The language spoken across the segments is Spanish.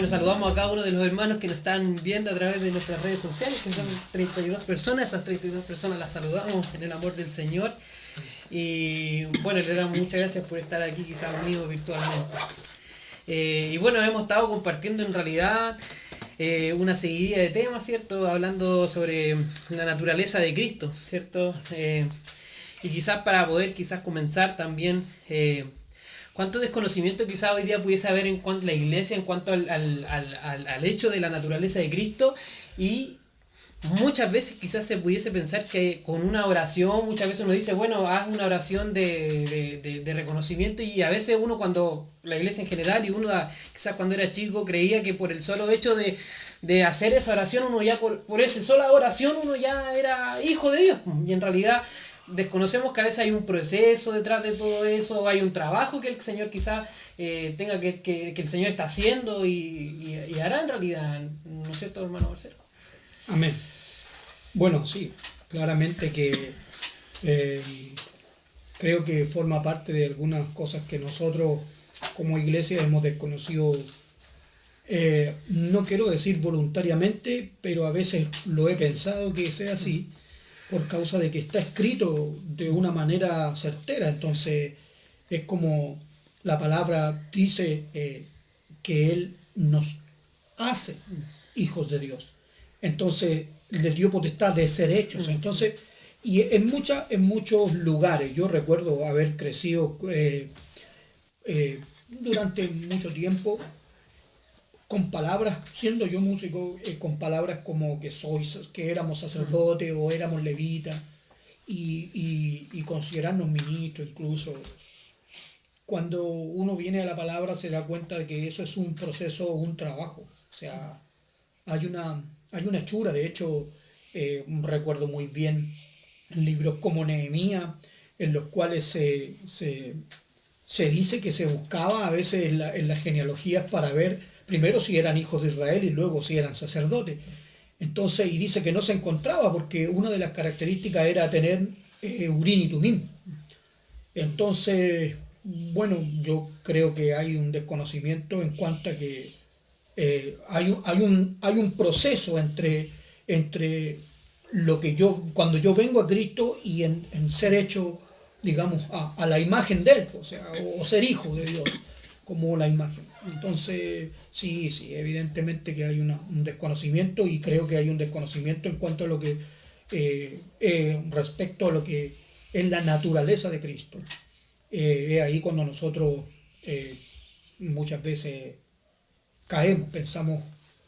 Bueno, saludamos a cada uno de los hermanos que nos están viendo a través de nuestras redes sociales, que son 32 personas. Esas 32 personas las saludamos en el amor del Señor. Y bueno, les damos muchas gracias por estar aquí, quizás unidos virtualmente. Y bueno, hemos estado compartiendo en realidad una seguidilla de temas, ¿cierto? Hablando sobre la naturaleza de Cristo, ¿cierto? Y quizás para poder comenzar también... ¿cuánto desconocimiento quizás hoy día pudiese haber en cuanto a la iglesia, en cuanto al hecho de la naturaleza de Cristo? Y muchas veces quizás se pudiese pensar que con una oración, muchas veces uno dice, bueno, haz una oración de reconocimiento, y a veces uno, cuando la iglesia en general, y uno quizás cuando era chico creía que por el solo hecho de hacer esa oración, uno ya por esa sola oración uno ya era hijo de Dios, y en realidad desconocemos que a veces hay un proceso detrás de todo eso, hay un trabajo que el Señor quizás tenga que el Señor está haciendo y hará en realidad, ¿no es cierto, hermano Marcelo? Amén. Bueno, sí, claramente que creo que forma parte de algunas cosas que nosotros como iglesia hemos desconocido, no quiero decir voluntariamente, pero a veces lo he pensado que sea así, por causa de que está escrito de una manera certera. Entonces es como la palabra dice, que Él nos hace hijos de Dios. Entonces le dio potestad de ser hechos. Entonces, y en muchos lugares, yo recuerdo haber crecido durante mucho tiempo con palabras, siendo yo músico, con palabras como que éramos sacerdotes o éramos levitas, y considerarnos ministros incluso. Cuando uno viene a la palabra se da cuenta de que eso es un proceso, un trabajo. O sea, hay una hechura. De hecho, recuerdo muy bien libros como Nehemías, en los cuales se dice que se buscaba a veces en las genealogías para ver primero si eran hijos de Israel y luego si eran sacerdotes. Entonces, y dice que no se encontraba porque una de las características era tener Urim y Tumim. Entonces, bueno, yo creo que hay un desconocimiento en cuanto a que hay un proceso entre lo que cuando yo vengo a Cristo y en ser hecho, digamos, a la imagen de Él, o sea, o ser hijo de Dios, como la imagen. Entonces, sí, evidentemente que hay un desconocimiento, y creo que hay un desconocimiento en cuanto a lo que, respecto a lo que es la naturaleza de Cristo. Es ahí cuando nosotros muchas veces caemos, pensamos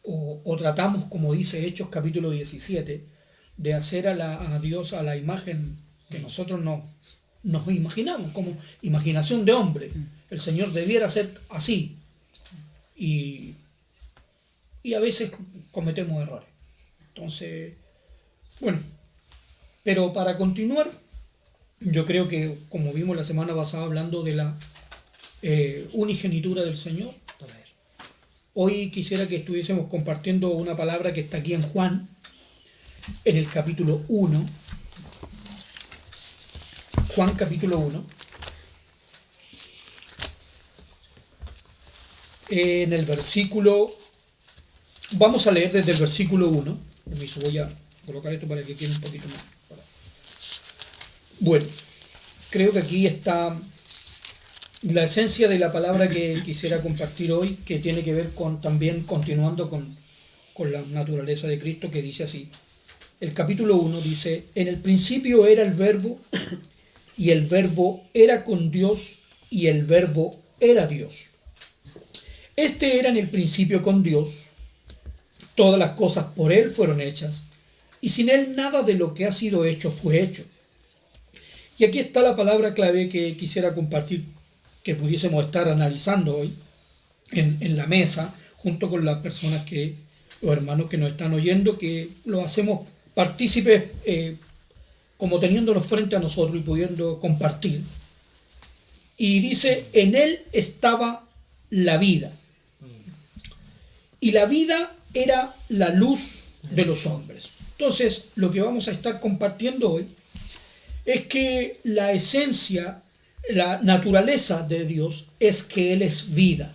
o tratamos, como dice Hechos capítulo 17, de hacer a Dios a la imagen que nosotros nos imaginamos, como imaginación de hombre. El Señor debiera ser así, y a veces cometemos errores. Entonces, bueno, pero para continuar, yo creo que, como vimos la semana pasada hablando de la unigenitura del Señor, hoy quisiera que estuviésemos compartiendo una palabra que está aquí en Juan, en el capítulo 1. Juan capítulo 1. En el versículo, vamos a leer desde el versículo 1. Permiso, voy a colocar esto para que quede un poquito más. Bueno, creo que aquí está la esencia de la palabra que quisiera compartir hoy, que tiene que ver también continuando con la naturaleza de Cristo, que dice así. El capítulo 1 dice: en el principio era el Verbo, y el Verbo era con Dios, y el Verbo era Dios. Este era en el principio con Dios. Todas las cosas por Él fueron hechas, y sin Él nada de lo que ha sido hecho fue hecho. Y aquí está la palabra clave que quisiera compartir, que pudiésemos estar analizando hoy en la mesa, junto con las personas los hermanos que nos están oyendo, que lo hacemos partícipes, como teniéndonos frente a nosotros y pudiendo compartir. Y dice: en Él estaba la vida, y la vida era la luz de los hombres. Entonces, lo que vamos a estar compartiendo hoy es que la esencia, la naturaleza de Dios es que Él es vida.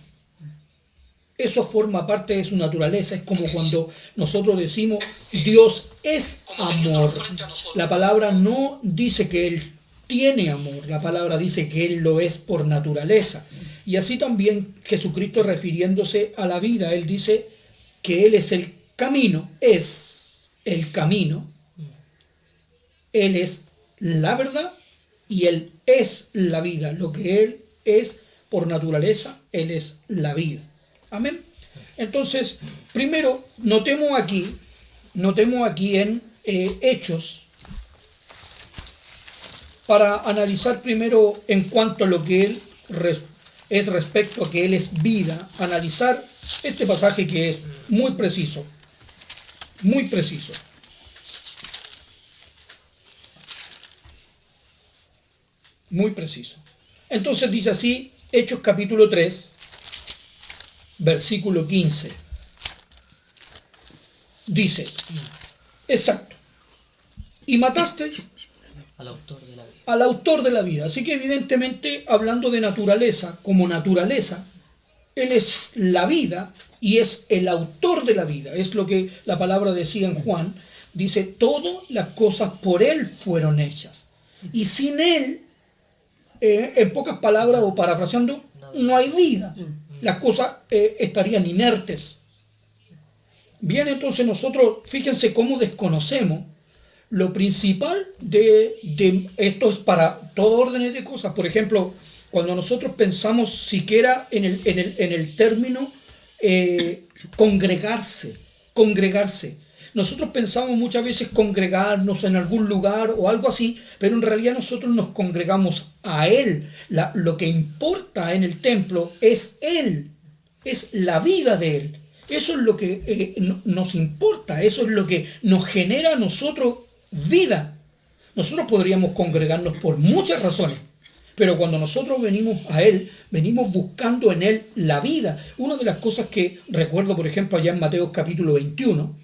Eso forma parte de su naturaleza. Es como cuando nosotros decimos Dios es amor. La palabra no dice que Él tiene amor, la palabra dice que Él lo es por naturaleza. Y así también Jesucristo, refiriéndose a la vida, Él dice que Él es el camino, Él es la verdad y Él es la vida. Lo que Él es por naturaleza, Él es la vida. Amén. Entonces, primero, notemos aquí en Hechos, para analizar primero en cuanto a lo que Él es respecto a que Él es vida, analizar este pasaje que es muy preciso, muy preciso. Muy preciso. Entonces dice así, Hechos capítulo 3, versículo 15. Dice, exacto, y matasteis al autor de la vida. Al autor de la vida. Así que evidentemente, hablando de naturaleza, como naturaleza, Él es la vida y es el autor de la vida. Es lo que la palabra decía en Juan. Dice, todas las cosas por Él fueron hechas. Y sin Él, en pocas palabras o parafraseando, no hay vida. Las cosas estarían inertes. Bien, entonces nosotros, fíjense cómo desconocemos lo principal de esto. Es para todo orden de cosas. Por ejemplo, cuando nosotros pensamos siquiera en el término congregarse, nosotros pensamos muchas veces congregarnos en algún lugar o algo así, pero en realidad nosotros nos congregamos a Él. Lo que importa en el templo es Él, es la vida de Él. Eso es lo que nos importa, eso es lo que nos genera a nosotros vida. Nosotros podríamos congregarnos por muchas razones, pero cuando nosotros venimos a Él, venimos buscando en Él la vida. Una de las cosas que recuerdo, por ejemplo, allá en Mateo capítulo 21,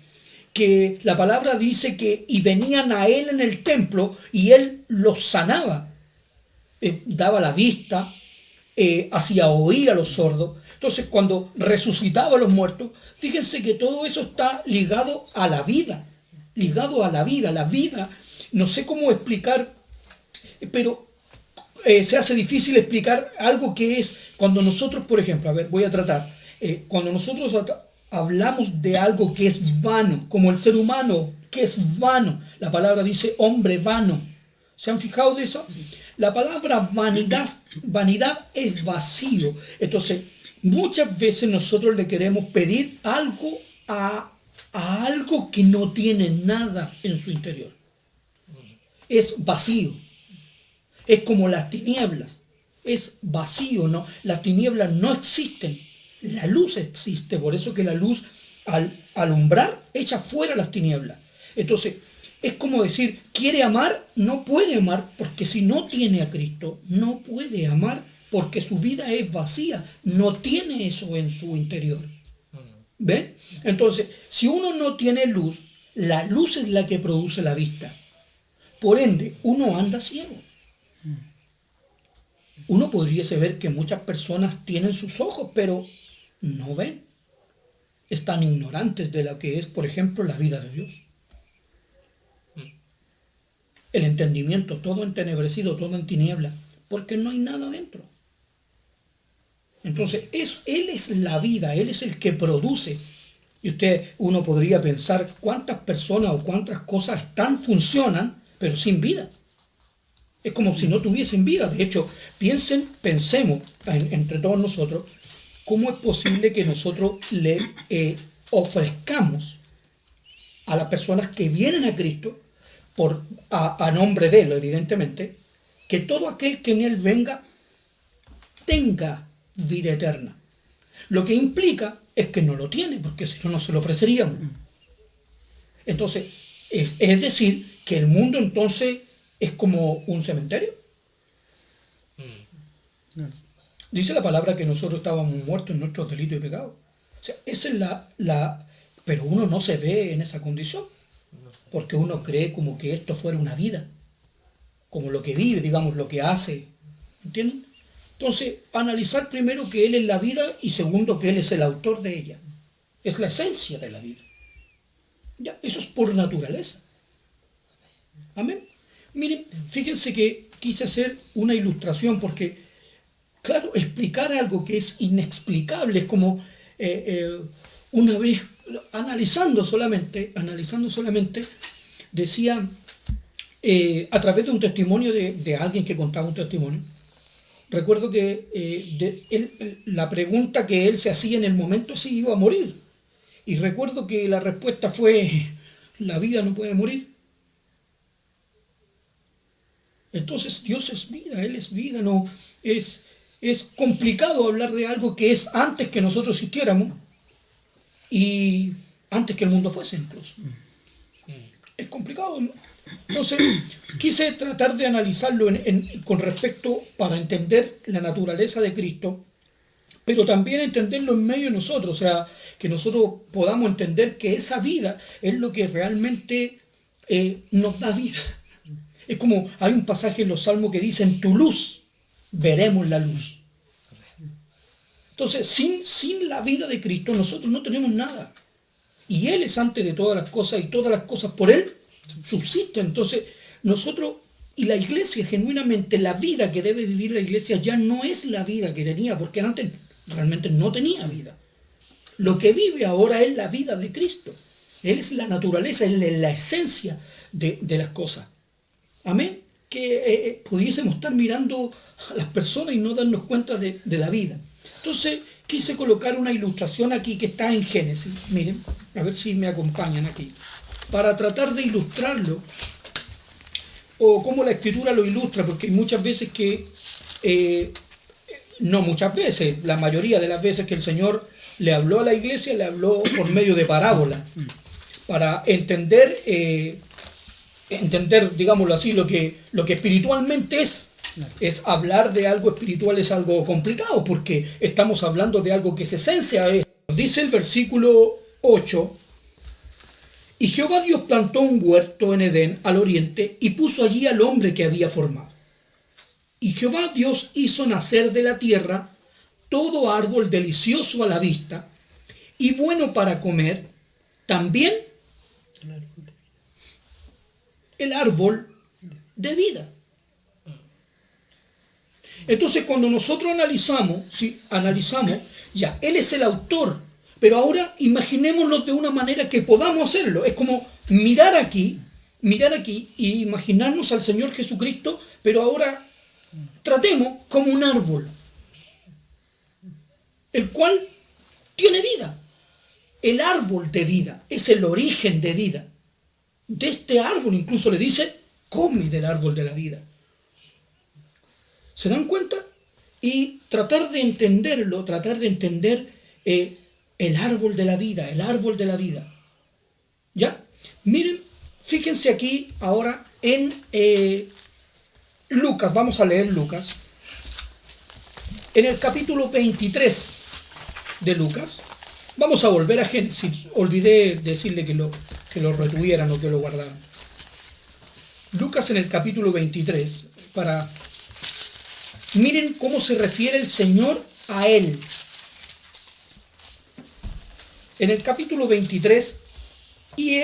que la palabra dice que y venían a Él en el templo y Él los sanaba, daba la vista, hacía oír a los sordos. Entonces, cuando resucitaba a los muertos, fíjense que todo eso está ligado a la vida. La vida, no sé cómo explicar, pero se hace difícil explicar algo que es cuando nosotros, por ejemplo, voy a tratar, cuando nosotros hablamos de algo que es vano, como el ser humano, que es vano, la palabra dice hombre vano. ¿Se han fijado de eso? La palabra vanidad es vacío. Entonces, muchas veces nosotros le queremos pedir algo a algo que no tiene nada en su interior. Es vacío. Es como las tinieblas. Es vacío, ¿no? Las tinieblas no existen. La luz existe. Por eso que la luz, al alumbrar, echa fuera las tinieblas. Entonces, es como decir, quiere amar, no puede amar, porque si no tiene a Cristo, no puede amar, porque su vida es vacía. No tiene eso en su interior. ¿Ven? Entonces, si uno no tiene luz, la luz es la que produce la vista. Por ende, uno anda ciego. Uno podría ver que muchas personas tienen sus ojos, pero no ven. Están ignorantes de lo que es, por ejemplo, la vida de Dios. El entendimiento, todo entenebrecido, todo en tiniebla, porque no hay nada dentro. Entonces, Él es la vida, Él es el que produce. Y uno podría pensar cuántas personas o cuántas cosas funcionan, pero sin vida. Es como si no tuviesen vida. De hecho, pensemos entre todos nosotros, ¿cómo es posible que nosotros le ofrezcamos a las personas que vienen a Cristo, a nombre de Él, evidentemente, que todo aquel que en Él venga tenga vida eterna? Lo que implica es que no lo tiene, porque si no, no se lo ofreceríamos. Entonces, es decir, que el mundo entonces es como un cementerio. Dice la palabra que nosotros estábamos muertos en nuestros delitos y pecados. O sea, esa es pero uno no se ve en esa condición, porque uno cree como que esto fuera una vida, como lo que vive, digamos, lo que hace. ¿Entienden? Entonces, analizar primero que Él es la vida y segundo que Él es el autor de ella. Es la esencia de la vida. Ya, eso es por naturaleza. Amén. Miren, fíjense que quise hacer una ilustración porque, claro, explicar algo que es inexplicable es como una vez analizando solamente, decía a través de un testimonio de alguien que contaba un testimonio. Recuerdo que la pregunta que él se hacía en el momento si iba a morir. Y recuerdo que la respuesta fue, la vida no puede morir. Entonces Dios es vida, Él es vida, no es complicado hablar de algo que es antes que nosotros existiéramos y antes que el mundo fuese incluso. Es complicado, ¿no? Entonces quise tratar de analizarlo con respecto para entender la naturaleza de Cristo, pero también entenderlo en medio de nosotros, o sea, que nosotros podamos entender que esa vida es lo que realmente nos da vida. Es como hay un pasaje en los Salmos que dice, en tu luz veremos la luz. Entonces, sin la vida de Cristo nosotros no tenemos nada. Y Él es antes de todas las cosas y todas las cosas por Él subsisten. Entonces, nosotros y la iglesia, genuinamente, la vida que debe vivir la iglesia ya no es la vida que tenía, porque antes realmente no tenía vida. Lo que vive ahora es la vida de Cristo. Él es la naturaleza, Él es la esencia de las cosas. Amén. Que pudiésemos estar mirando a las personas y no darnos cuenta de la vida. Entonces quise colocar una ilustración aquí que está en Génesis. Miren, a ver si me acompañan aquí. Para tratar de ilustrarlo, o cómo la Escritura lo ilustra, porque hay muchas veces que, no muchas veces, la mayoría de las veces que el Señor le habló a la iglesia, le habló por medio de parábolas, para entender, digámoslo así, lo que espiritualmente es hablar de algo espiritual, es algo complicado, porque estamos hablando de algo que es esencia. Dice el versículo 8, y Jehová Dios plantó un huerto en Edén al oriente y puso allí al hombre que había formado. Y Jehová Dios hizo nacer de la tierra todo árbol delicioso a la vista y bueno para comer, también el árbol de vida. Entonces cuando nosotros analizamos, ya, Él es el autor, pero ahora imaginémoslo de una manera que podamos hacerlo. Es como mirar aquí y imaginarnos al Señor Jesucristo, pero ahora tratemos como un árbol, el cual tiene vida. El árbol de vida es el origen de vida. De este árbol incluso le dice, come del árbol de la vida. ¿Se dan cuenta? Y tratar de entenderlo, tratar de entender el árbol de la vida, ¿ya? Miren, fíjense aquí ahora en Lucas, vamos a leer Lucas, en el capítulo 23 de Lucas. Vamos a volver a Génesis, olvidé decirle que lo retuvieran o que lo guardaran. Lucas en el capítulo 23, miren cómo se refiere el Señor a Él. En el capítulo 23, y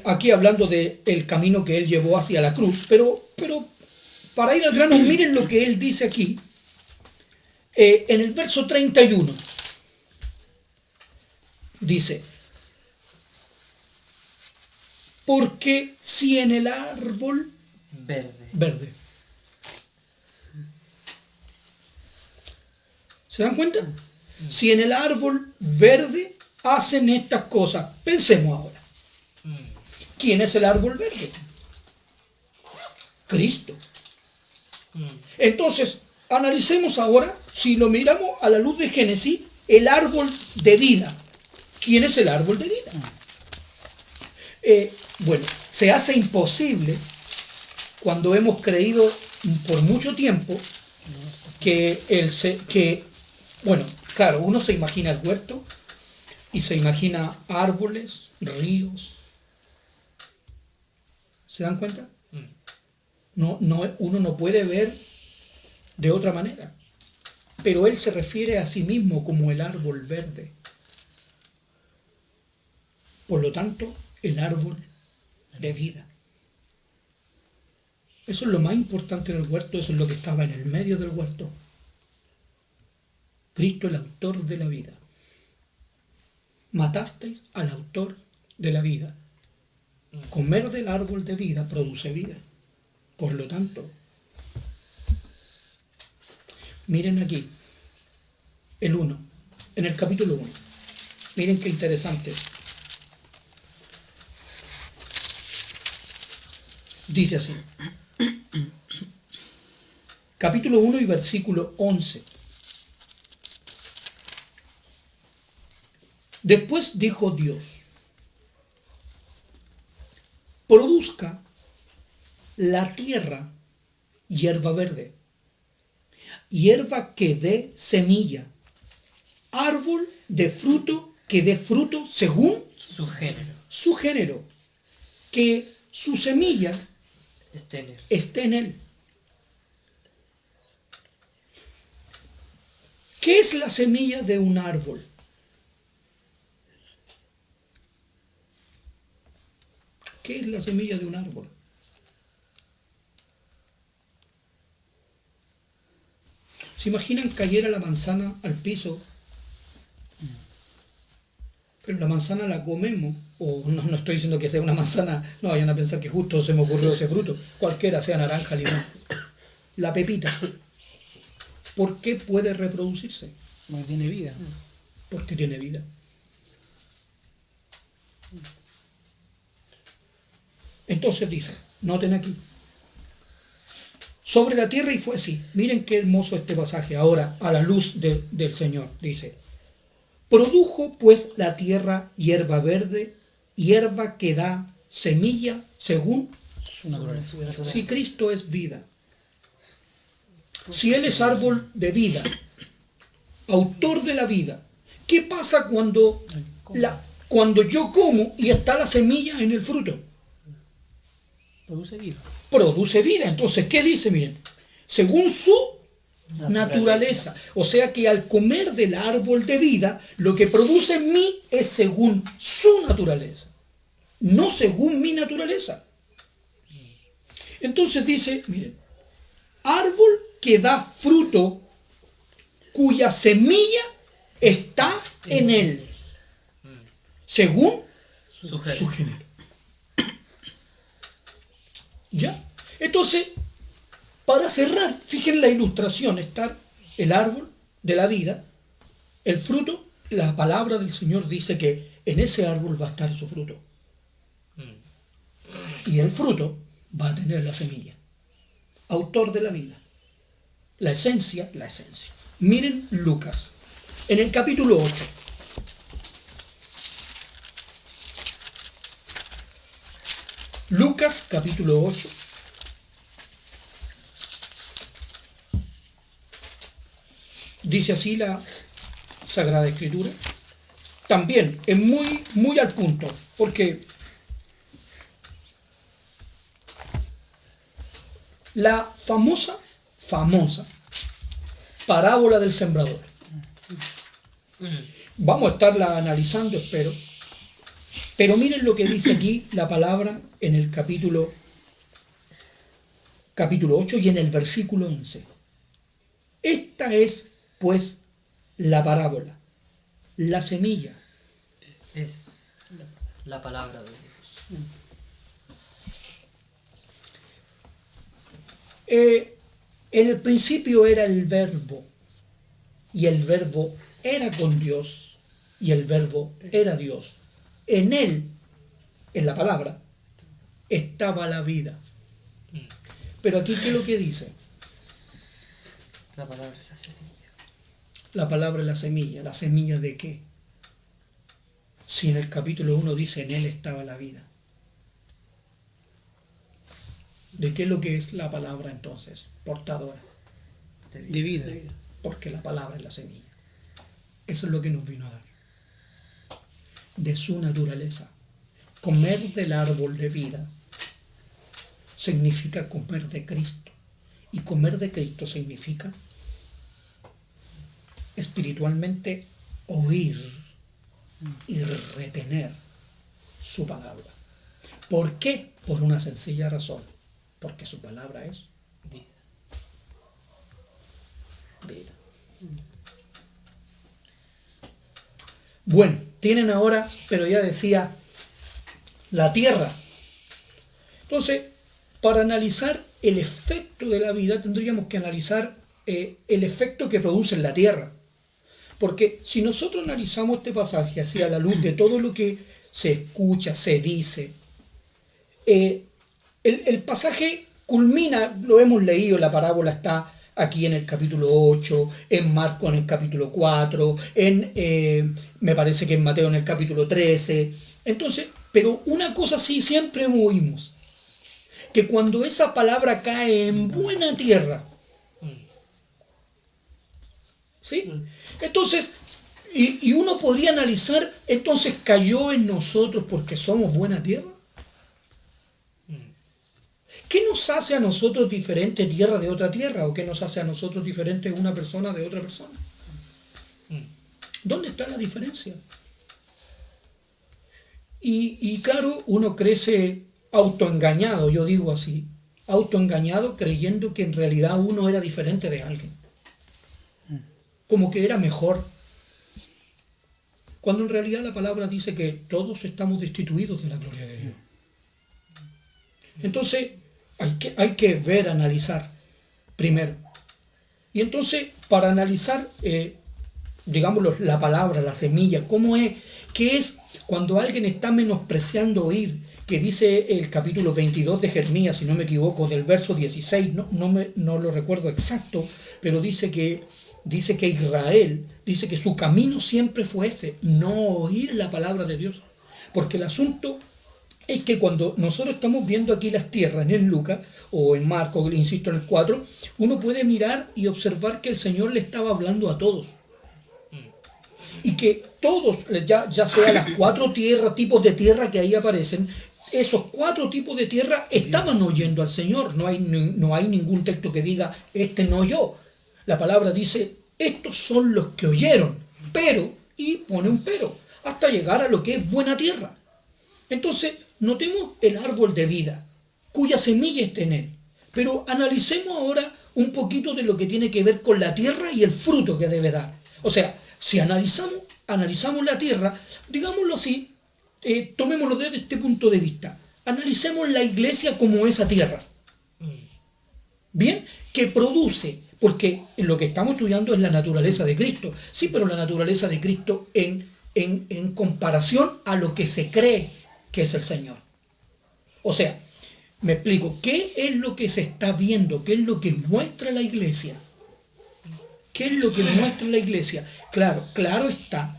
aquí hablando del camino que Él llevó hacia la cruz, pero para ir al grano, miren lo que Él dice aquí, en el verso 31, dice, porque si en el árbol verde. ¿Se dan cuenta? Si en el árbol verde hacen estas cosas, pensemos ahora. ¿Quién es el árbol verde? Cristo. Entonces, analicemos ahora, si lo miramos a la luz de Génesis, el árbol de vida. ¿Quién es el árbol de vida? Bueno, se hace imposible cuando hemos creído por mucho tiempo bueno, claro, uno se imagina el huerto y se imagina árboles, ríos. ¿Se dan cuenta? Uno no puede ver de otra manera. Pero él se refiere a sí mismo como el árbol verde. Por lo tanto, el árbol de vida. Eso es lo más importante en el huerto, eso es lo que estaba en el medio del huerto. Cristo, el autor de la vida. Matasteis al autor de la vida. Comer del árbol de vida produce vida. Por lo tanto, miren aquí, el 1, en el capítulo 1. Miren qué interesante. Dice así. Capítulo 1 y versículo 11. Después dijo Dios: produzca la tierra hierba verde, hierba que dé semilla, árbol de fruto que dé fruto según su género, que su semilla esté en él. ¿Qué es la semilla de un árbol? ¿Qué es la semilla de un árbol? ¿Se imaginan cayera la manzana al piso? Pero la manzana la comemos, o no estoy diciendo que sea una manzana, no vayan a pensar que justo se me ocurrió ese fruto, cualquiera, sea naranja, limón. La pepita, ¿por qué puede reproducirse? No tiene vida. Porque tiene vida. Entonces dice, noten aquí, sobre la tierra y fue así. Miren qué hermoso este pasaje. Ahora, a la luz del Señor, dice: produjo pues la tierra hierba verde, hierba que da semilla según Su naturaleza. si Cristo es vida. Si Él es árbol de vida, autor de la vida, ¿qué pasa cuando yo como y está la semilla en el fruto? Produce vida. Produce vida. Entonces, ¿qué dice? Miren, según su naturaleza. O sea que al comer del árbol de vida, lo que produce en mí es según su naturaleza, no según mi naturaleza. Entonces dice, miren, árbol que da fruto cuya semilla está en él, según su género. ¿Ya? Entonces, para cerrar, fíjense la ilustración, está el árbol de la vida, el fruto, la palabra del Señor dice que en ese árbol va a estar su fruto. Y el fruto va a tener la semilla. Autor de la vida. La esencia. Miren Lucas, en el capítulo 8. Lucas, capítulo 8. Dice así la Sagrada Escritura. También es muy al punto, porque la famosa parábola del sembrador. Vamos a estarla analizando, espero. Pero miren lo que dice aquí la palabra en el capítulo 8 y en el versículo 11. Esta es, pues, la parábola, la semilla. Es la palabra de Dios. En el principio era el verbo, y el verbo era con Dios, y el verbo era Dios. En él, en la palabra, estaba la vida. Pero aquí, ¿qué es lo que dice? La palabra es la semilla. La palabra es la semilla. ¿La semilla de qué? Si en el capítulo 1 dice, en él estaba la vida. ¿De qué es lo que es la palabra entonces? Portadora. De vida. Porque la palabra es la semilla. Eso es lo que nos vino a dar. De su naturaleza. Comer del árbol de vida significa comer de Cristo. Y comer de Cristo significa espiritualmente oír y retener su palabra. ¿Por qué? Por una sencilla razón. Porque su palabra es vida. Bueno, tienen ahora, pero ya decía, la tierra. Entonces, para analizar el efecto de la vida, tendríamos que analizar el efecto que produce en la tierra. Porque si nosotros analizamos este pasaje hacia la luz de todo lo que se escucha, se dice, el pasaje culmina, lo hemos leído, la parábola está aquí en el capítulo 8, en Marcos en el capítulo 4, me parece que en Mateo en el capítulo 13. Entonces, pero una cosa sí siempre oímos, que cuando esa palabra cae en buena tierra, ¿sí? Entonces, y uno podría analizar, entonces cayó en nosotros porque somos buena tierra. ¿Qué nos hace a nosotros diferente tierra de otra tierra? ¿O qué nos hace a nosotros diferente una persona de otra persona? ¿Dónde está la diferencia? Y claro, uno crece autoengañado, yo digo así, autoengañado creyendo que en realidad uno era diferente de alguien. Como que era mejor. Cuando en realidad la palabra dice que todos estamos destituidos de la gloria de Dios. Entonces, hay que ver, analizar primero. Y entonces, para analizar, digamos, la palabra, la semilla, ¿cómo es? ¿Qué es cuando alguien está menospreciando oír? Que dice el capítulo 22 de Jeremías, si no me equivoco, del verso 16, no lo recuerdo exacto, pero dice que Israel, dice que su camino siempre fue ese, no oír la palabra de Dios. Porque el asunto es que cuando nosotros estamos viendo aquí las tierras en Lucas o en Marcos, insisto, en el 4, uno puede mirar y observar que el Señor le estaba hablando a todos. Y que todos, ya sea las 4 tipos de tierra que ahí aparecen, esos 4 tipos de tierra estaban oyendo al Señor. No hay ningún texto que diga, este no oyó. La palabra dice, estos son los que oyeron, pero, y pone un pero, hasta llegar a lo que es buena tierra. Entonces, notemos el árbol de vida, cuya semilla está en él. Pero analicemos ahora un poquito de lo que tiene que ver con la tierra y el fruto que debe dar. O sea, si analizamos la tierra, digámoslo así, tomémoslo desde este punto de vista. Analicemos la iglesia como esa tierra. Bien, que produce, porque lo que estamos estudiando es la naturaleza de Cristo. Sí, pero la naturaleza de Cristo en comparación a lo que se cree que es el Señor. O sea, me explico, ¿qué es lo que se está viendo? ¿Qué es lo que muestra la iglesia? ¿Qué es lo que muestra la iglesia? Claro está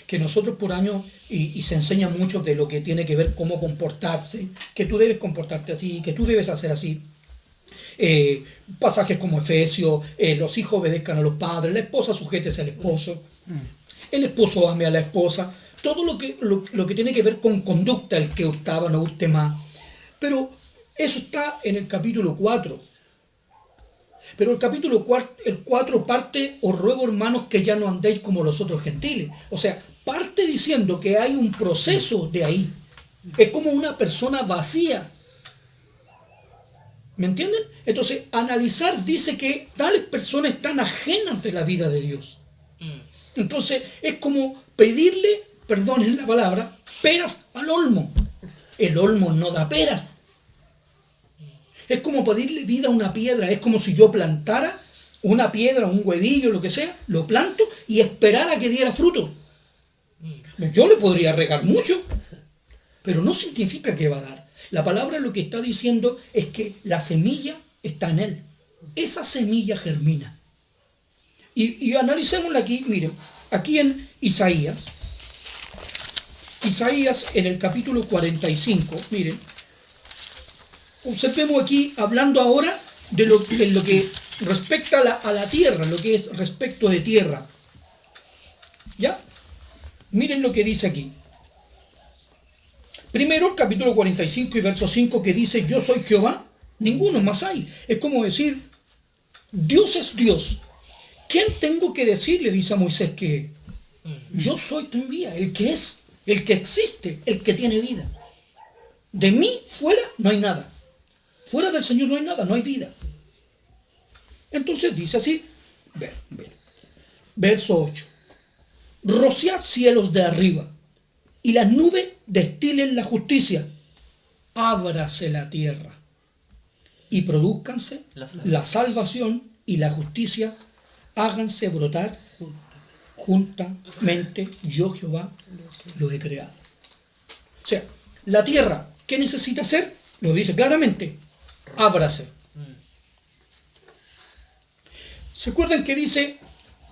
que nosotros por años, y se enseña mucho de lo que tiene que ver cómo comportarse, que tú debes comportarte así, que tú debes hacer así. Pasajes como Efesios, los hijos obedezcan a los padres, la esposa sujétese al esposo, el esposo ame a la esposa, todo lo que tiene que ver con conducta, el que hurtaba no hurte más. Pero eso está en el capítulo 4. Pero el capítulo 4 parte, os ruego hermanos que ya no andéis como los otros gentiles. O sea, parte diciendo que hay un proceso de ahí. Es como una persona vacía. ¿Me entienden? Entonces, analizar dice que tales personas están ajenas de la vida de Dios. Entonces, es como pedirle, perdonen la palabra, peras al olmo. El olmo no da peras. Es como pedirle vida a una piedra. Es como si yo plantara una piedra, un huevillo, lo que sea, lo planto y esperara que diera fruto. Yo le podría regar mucho, pero no significa que va a dar. La palabra lo que está diciendo es que la semilla está en él. Esa semilla germina. Y analicémosla aquí, miren, aquí en Isaías en el capítulo 45, miren, observemos aquí, hablando ahora de lo que respecta a la tierra, lo que es respecto de tierra. ¿Ya? Miren lo que dice aquí. Primero, el capítulo 45 y verso 5 que dice, yo soy Jehová, ninguno más hay. Es como decir, Dios es Dios. ¿Quién tengo que decirle? Dice a Moisés que yo soy tu envía, el que es, el que existe, el que tiene vida. De mí fuera no hay nada. Fuera del Señor no hay nada, no hay vida. Entonces dice así, verso 8. Rociad cielos de arriba y las nubes destilen la justicia. Ábrase la tierra y produzcanse la salvación y la justicia. Háganse brotar juntamente. Yo Jehová lo he creado. O sea, la tierra, ¿qué necesita hacer? Lo dice claramente. Ábrase. ¿Se acuerdan que dice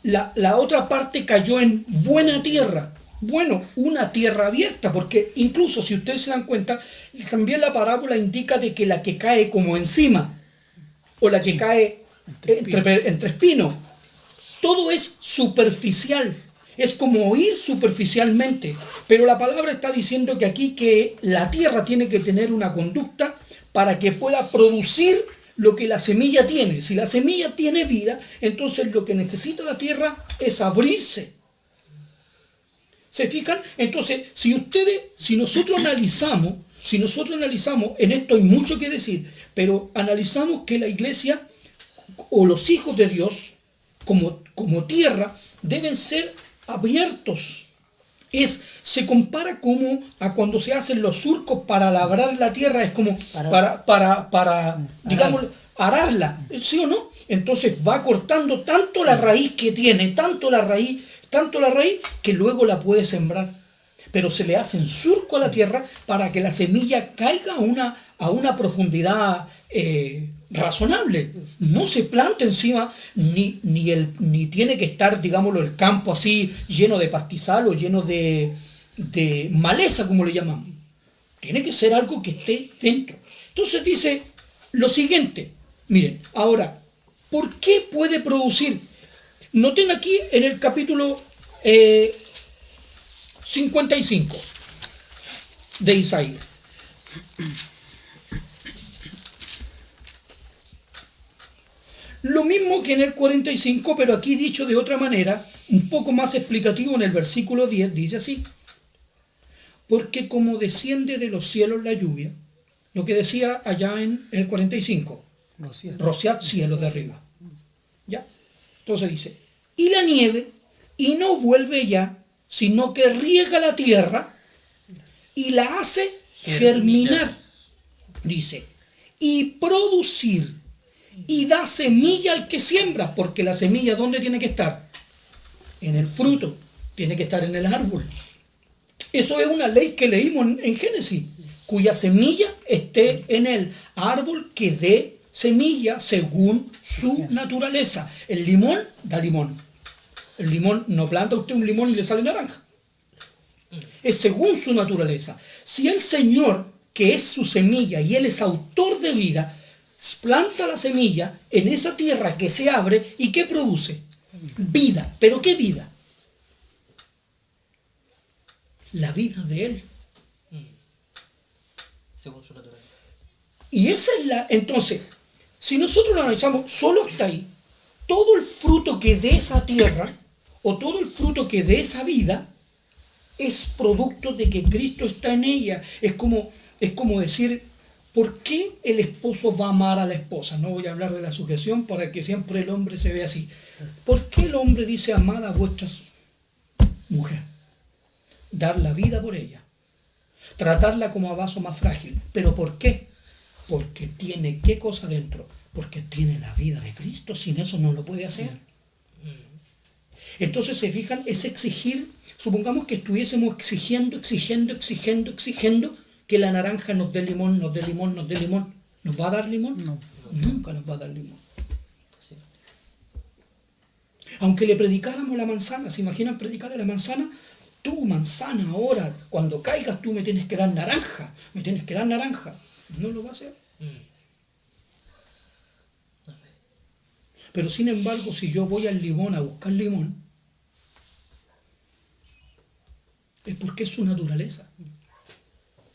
la otra parte cayó en buena tierra? Bueno, una tierra abierta, porque incluso si ustedes se dan cuenta, también la parábola indica de que la que cae como encima, o la que cae entre espinos, todo es superficial, es como oír superficialmente, pero la palabra está diciendo que aquí que la tierra tiene que tener una conducta para que pueda producir lo que la semilla tiene. Si la semilla tiene vida, entonces lo que necesita la tierra es abrirse. ¿Se fijan? Entonces, si nosotros analizamos, en esto hay mucho que decir, pero analizamos que la iglesia o los hijos de Dios, como tierra, deben ser abiertos. Se compara como a cuando se hacen los surcos para labrar la tierra, es como para digamos, ararla, ¿sí o no? Entonces va cortando tanto la raíz que tiene, tanto la raíz, que luego la puede sembrar. Pero se le hacen surco a la tierra para que la semilla caiga a una profundidad razonable. No se planta encima, ni tiene que estar, digámoslo, el campo así lleno de pastizal o lleno de maleza, como le llamamos. Tiene que ser algo que esté dentro. Entonces dice lo siguiente. Miren, ahora, ¿por qué puede producir? Noten aquí en el capítulo 55 de Isaías. Lo mismo que en el 45, pero aquí dicho de otra manera, un poco más explicativo en el versículo 10, dice así. Porque como desciende de los cielos la lluvia, lo que decía allá en el 45, rociad cielos de arriba. ¿Ya? Entonces dice, y la nieve, y no vuelve ya, sino que riega la tierra y la hace germinar, dice, y producir, y da semilla al que siembra, porque la semilla, ¿dónde tiene que estar? En el fruto, tiene que estar en el árbol. Eso es una ley que leímos en Génesis, cuya semilla esté en el árbol que dé semilla según su naturaleza. El limón da limón. El limón, no planta usted un limón y le sale naranja. Es según su naturaleza. Si el Señor, que es su semilla y Él es autor de vida, planta la semilla en esa tierra que se abre y ¿qué produce? Vida. ¿Pero qué vida? La vida de Él. Según su naturaleza. Y esa es la... Entonces, si nosotros lo analizamos, solo está ahí. Todo el fruto que dé esa tierra, o todo el fruto que dé esa vida, es producto de que Cristo está en ella. Es como decir, ¿por qué el esposo va a amar a la esposa? No voy a hablar de la sujeción para que siempre el hombre se vea así. ¿Por qué el hombre dice amad a vuestras mujeres? Dar la vida por ella. Tratarla como a vaso más frágil. ¿Pero por qué? Porque tiene ¿qué cosa dentro? Porque tiene la vida de Cristo. Sin eso no lo puede hacer. Entonces, se fijan, es exigir. Supongamos que estuviésemos exigiendo que la naranja nos dé limón. ¿Nos va a dar limón? No. Nunca nos va a dar limón. Sí. Aunque le predicáramos la manzana, ¿se imaginan predicarle la manzana? Tú, manzana, ahora, cuando caigas tú me tienes que dar naranja. No lo va a hacer. Pero sin embargo, si yo voy al limón a buscar limón, es porque es su naturaleza.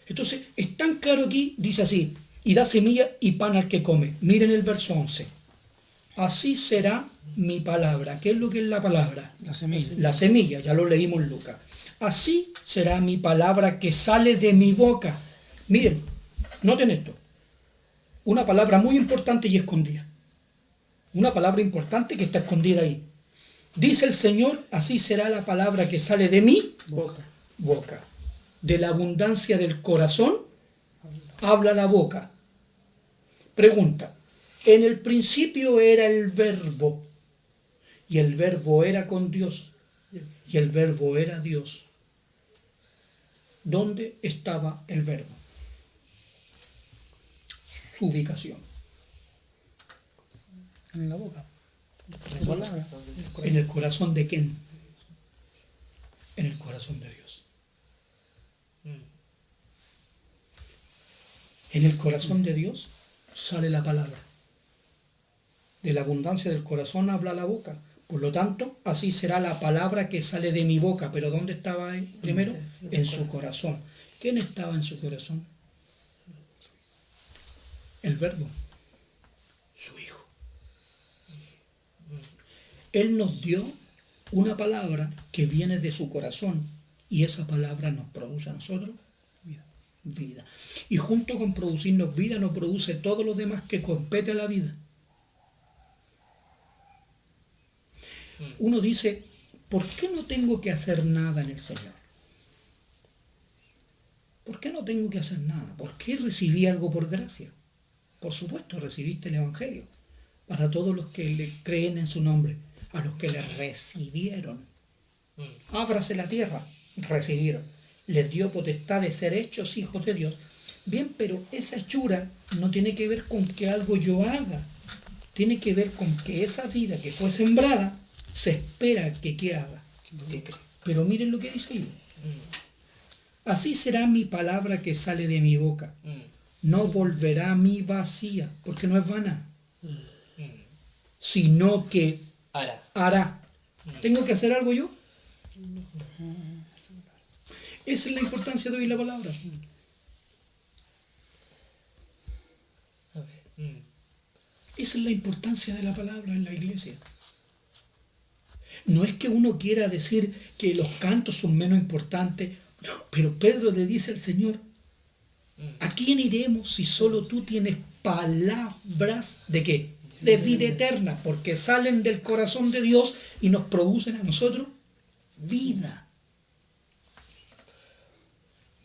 Entonces, es tan claro aquí, dice así, y da semilla y pan al que come. Miren el verso 11. Así será mi palabra. ¿Qué es lo que es la palabra? La semilla. La semilla, ya lo leímos en Lucas. Así será mi palabra que sale de mi boca. Miren, noten esto. Una palabra muy importante y escondida. Una palabra importante que está escondida ahí. Dice el Señor, así será la palabra que sale de mi boca. De la abundancia del corazón habla la boca. Pregunta, en el principio era el verbo, y el verbo era con Dios, y el verbo era Dios. ¿Dónde estaba el verbo? Su ubicación. En la boca. ¿En el corazón de quién? En el corazón de Dios. En el corazón de Dios sale la palabra. De la abundancia del corazón habla la boca. Por lo tanto, así será la palabra que sale de mi boca. ¿Pero dónde estaba él primero? En su corazón. ¿Quién estaba en su corazón? El verbo. Su Hijo. Él nos dio una palabra que viene de su corazón y esa palabra nos produce a nosotros vida. Y junto con producirnos vida nos produce todo lo demás que compete a la vida. Uno dice, ¿por qué no tengo que hacer nada en el Señor? ¿Por qué no tengo que hacer nada? ¿Por qué recibí algo por gracia? Por supuesto, recibiste el Evangelio para todos los que le creen en su nombre, a los que le recibieron. Ábrase la tierra, recibieron. Les dio potestad de ser hechos hijos de Dios. Bien, pero esa hechura no tiene que ver con que algo yo haga. Tiene que ver con que esa vida que fue sembrada se espera que ¿qué haga? Pero miren lo que dice ahí. Así será mi palabra que sale de mi boca. No volverá a mí vacía, porque no es vana, sino que hará. ¿Tengo que hacer algo yo? Esa es la importancia de oír la palabra. Esa es la importancia de la palabra en la iglesia. No es que uno quiera decir que los cantos son menos importantes, pero Pedro le dice al Señor, ¿a quién iremos si solo tú tienes palabras de qué? De vida eterna, porque salen del corazón de Dios y nos producen a nosotros vida.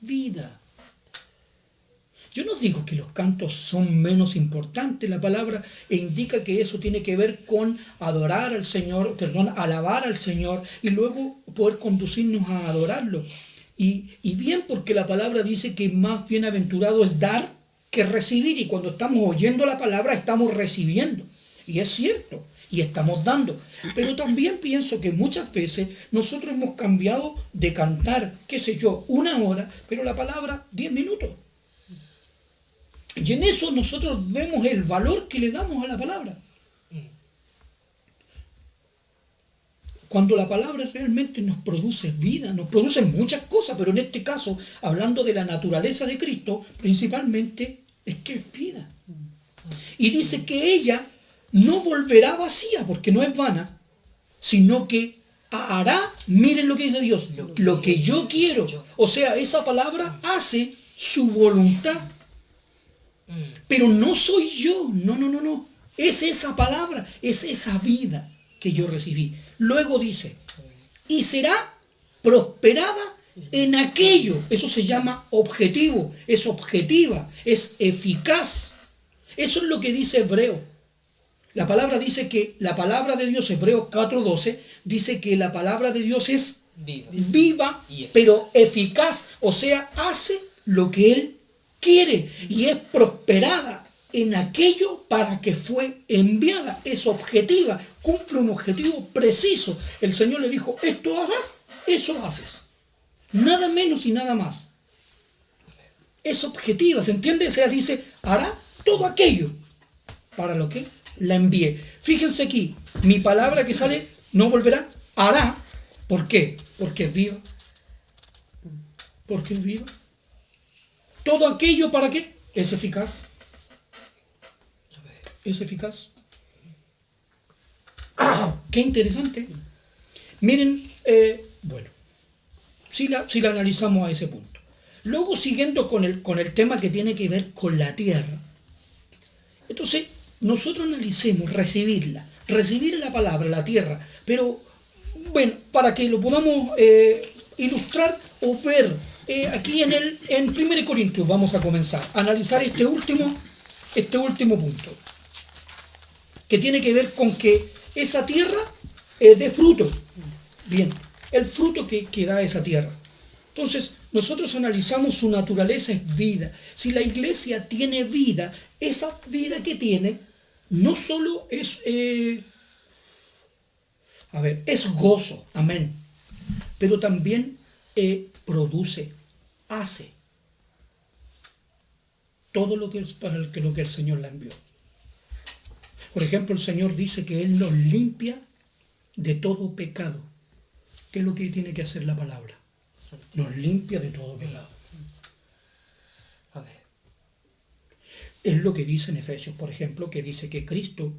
Vida. Yo no digo que los cantos son menos importantes, la palabra indica que eso tiene que ver con adorar al Señor, alabar al Señor y luego poder conducirnos a adorarlo. Y bien, porque la palabra dice que más bienaventurado es dar que recibir, y cuando estamos oyendo la palabra estamos recibiendo, y es cierto, y estamos dando. Pero también pienso que muchas veces nosotros hemos cambiado de cantar, qué sé yo, 1 hora, pero la palabra 10 minutos. Y en eso nosotros vemos el valor que le damos a la palabra. Cuando la palabra realmente nos produce vida, nos produce muchas cosas, pero en este caso, hablando de la naturaleza de Cristo, principalmente es que es vida. Y dice que ella no volverá vacía, porque no es vana, sino que hará, miren lo que dice Dios, lo que yo quiero. O sea, esa palabra hace su voluntad. Pero no soy yo, no. Es esa palabra, es esa vida que yo recibí. Luego dice, y será prosperada en aquello. Eso se llama objetivo, es objetiva, es eficaz. Eso es lo que dice Hebreo. La palabra dice que la palabra de Dios, Hebreos 4:12, dice que la palabra de Dios es viva, pero eficaz. O sea, hace lo que Él quiere y es prosperada en aquello para que fue enviada. Es objetiva, cumple un objetivo preciso. El Señor le dijo, esto harás, eso haces. Nada menos y nada más. Es objetiva, ¿se entiende? O sea, dice, hará todo aquello para lo que la envié. Fíjense aquí, mi palabra que sale no volverá, hará. ¿Por qué? Porque es viva. Porque es viva. Todo aquello para qué es eficaz. Es eficaz. Qué interesante. Miren, bueno, si la analizamos a ese punto. Luego, siguiendo con el tema que tiene que ver con la tierra. Entonces, nosotros analicemos recibir la palabra, la tierra, pero bueno, para que lo podamos ilustrar o ver aquí en 1 Corintios, vamos a comenzar a analizar este último punto, que tiene que ver con que esa tierra dé fruto. Bien, el fruto que da esa tierra. Entonces, nosotros analizamos su naturaleza es vida. Si la iglesia tiene vida, esa vida que tiene no solo es, es gozo, amén, pero también produce, hace todo lo que es para lo que el Señor la envió. Por ejemplo, el Señor dice que Él nos limpia de todo pecado. ¿Qué es lo que tiene que hacer la palabra? Nos limpia de todo pecado. A ver. Es lo que dice en Efesios, por ejemplo, que dice que Cristo,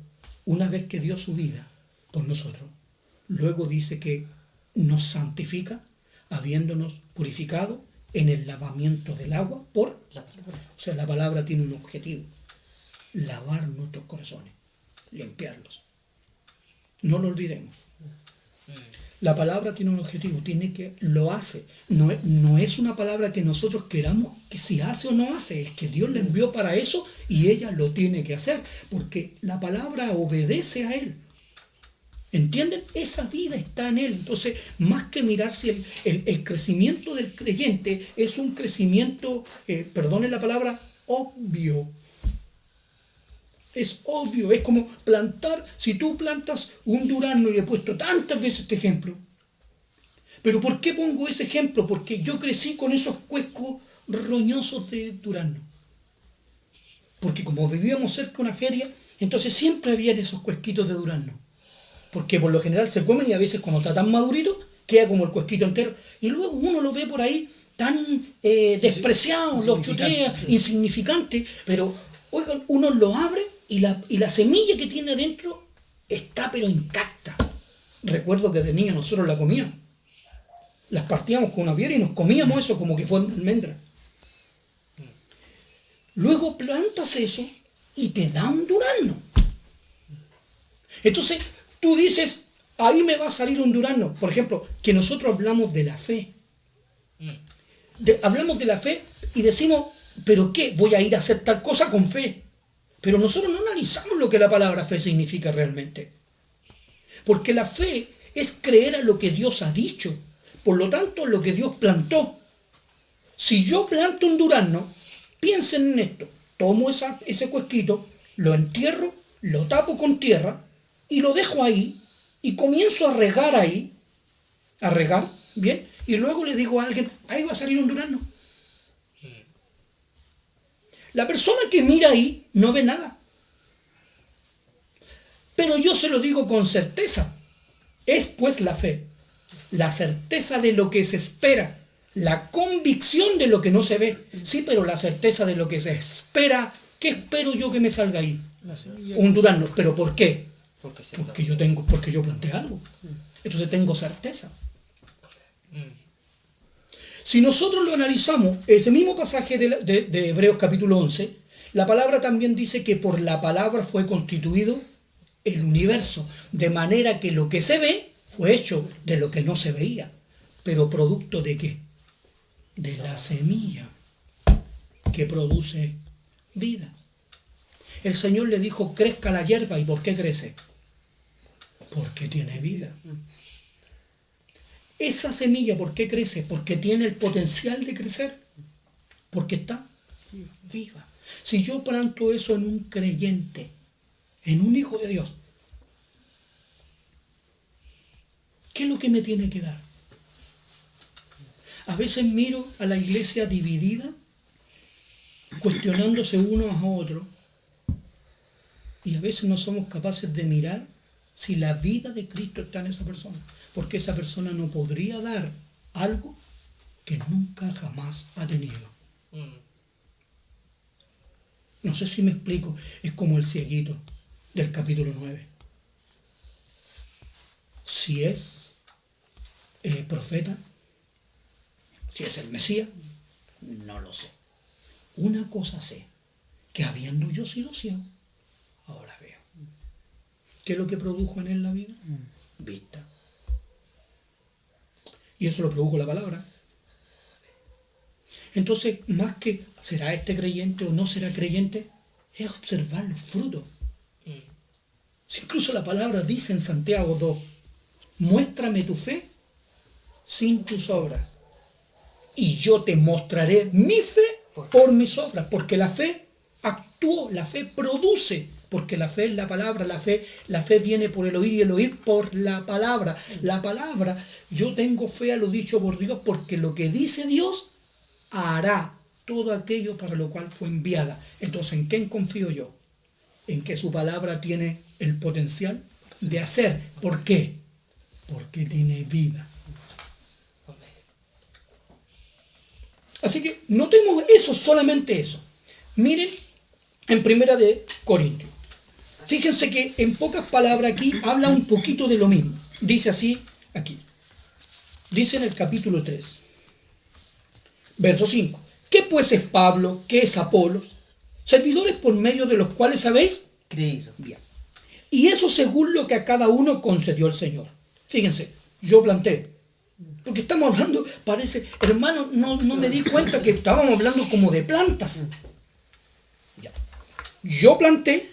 una vez que dio su vida por nosotros, luego dice que nos santifica, habiéndonos purificado en el lavamiento del agua por la palabra. O sea, la palabra tiene un objetivo: lavar nuestros corazones, limpiarlos. No lo olvidemos. La palabra tiene un objetivo, lo hace. No es una palabra que nosotros queramos que si hace o no hace, es que Dios la envió para eso y ella lo tiene que hacer, porque la palabra obedece a Él. ¿Entienden? Esa vida está en Él. Entonces, más que mirar si el crecimiento del creyente es un crecimiento, perdonen la palabra, obvio. Es obvio, es como plantar. Si tú plantas un durazno, y he puesto tantas veces este ejemplo, pero ¿por qué pongo ese ejemplo? Porque yo crecí con esos cuescos roñosos de durazno. Porque como vivíamos cerca de una feria, entonces siempre había esos cuesquitos de durazno. Porque por lo general se comen y a veces cuando está tan madurito, queda como el cuesquito entero. Y luego uno lo ve por ahí tan despreciado, lo chutea, insignificante, pero oigan, uno lo abre y la semilla que tiene adentro está pero intacta. Recuerdo que de niño nosotros la comíamos. Las partíamos con una piedra y nos comíamos eso como que fuera almendra. Luego plantas eso y te da un durazno. Entonces tú dices, ahí me va a salir un durazno. Por ejemplo, que nosotros hablamos de la fe. Hablamos de la fe y decimos, ¿pero qué? Voy a ir a hacer tal cosa con fe. Pero nosotros no analizamos lo que la palabra fe significa realmente. Porque la fe es creer a lo que Dios ha dicho. Por lo tanto, lo que Dios plantó. Si yo planto un durazno, piensen en esto. Tomo ese cuesquito, lo entierro, lo tapo con tierra y lo dejo ahí y comienzo a regar ahí. A regar, ¿bien? Y luego le digo a alguien, ahí va a salir un durazno. La persona que mira ahí no ve nada. Pero yo se lo digo con certeza. Es pues la fe. La certeza de lo que se espera. La convicción de lo que no se ve. Sí, pero la certeza de lo que se espera. ¿Qué espero yo que me salga ahí? Un durazno. ¿Pero por qué? Porque yo planté algo. Entonces tengo certeza. Si nosotros lo analizamos, ese mismo pasaje de Hebreos capítulo 11, la palabra también dice que por la palabra fue constituido el universo, de manera que lo que se ve fue hecho de lo que no se veía. ¿Pero producto de qué? De la semilla que produce vida. El Señor le dijo, crezca la hierba. ¿Y por qué crece? Porque tiene vida. Esa semilla, ¿por qué crece? Porque tiene el potencial de crecer. Porque está viva. Si yo planto eso en un creyente, en un hijo de Dios, ¿qué es lo que me tiene que dar? A veces miro a la iglesia dividida, cuestionándose uno a otro, y a veces no somos capaces de mirar si la vida de Cristo está en esa persona, porque esa persona no podría dar algo que nunca jamás ha tenido. No sé si me explico. Es como el cieguito del capítulo 9. Si es profeta, si es el Mesías, no lo sé. Una cosa sé, que habiendo yo sido ciego, ahora veo. ¿Qué es lo que produjo en él la vida? Vista. Y eso lo produjo la palabra. Entonces, más que será este creyente o no será creyente, es observar los frutos. Si incluso la palabra dice en Santiago 2, muéstrame tu fe sin tus obras, y yo te mostraré mi fe por mis obras, porque la fe actuó, la fe produce, porque la fe es la palabra, la fe viene por el oír y el oír por la palabra. La palabra, yo tengo fe a lo dicho por Dios, porque lo que dice Dios hará todo aquello para lo cual fue enviada. Entonces, ¿en quién confío yo? En que su palabra tiene el potencial de hacer. ¿Por qué? Porque tiene vida. Así que notemos eso, solamente eso. Miren en Primera de Corintios. Fíjense que en pocas palabras aquí habla un poquito de lo mismo. Dice así aquí. Dice en el capítulo 3, verso 5. ¿Qué pues es Pablo? ¿Qué es Apolos? Servidores por medio de los cuales habéis creído. Bien. Y eso según lo que a cada uno concedió el Señor. Fíjense, yo planté. Porque estamos hablando, parece, hermano, no me di cuenta que estábamos hablando como de plantas. Ya. Yo planté,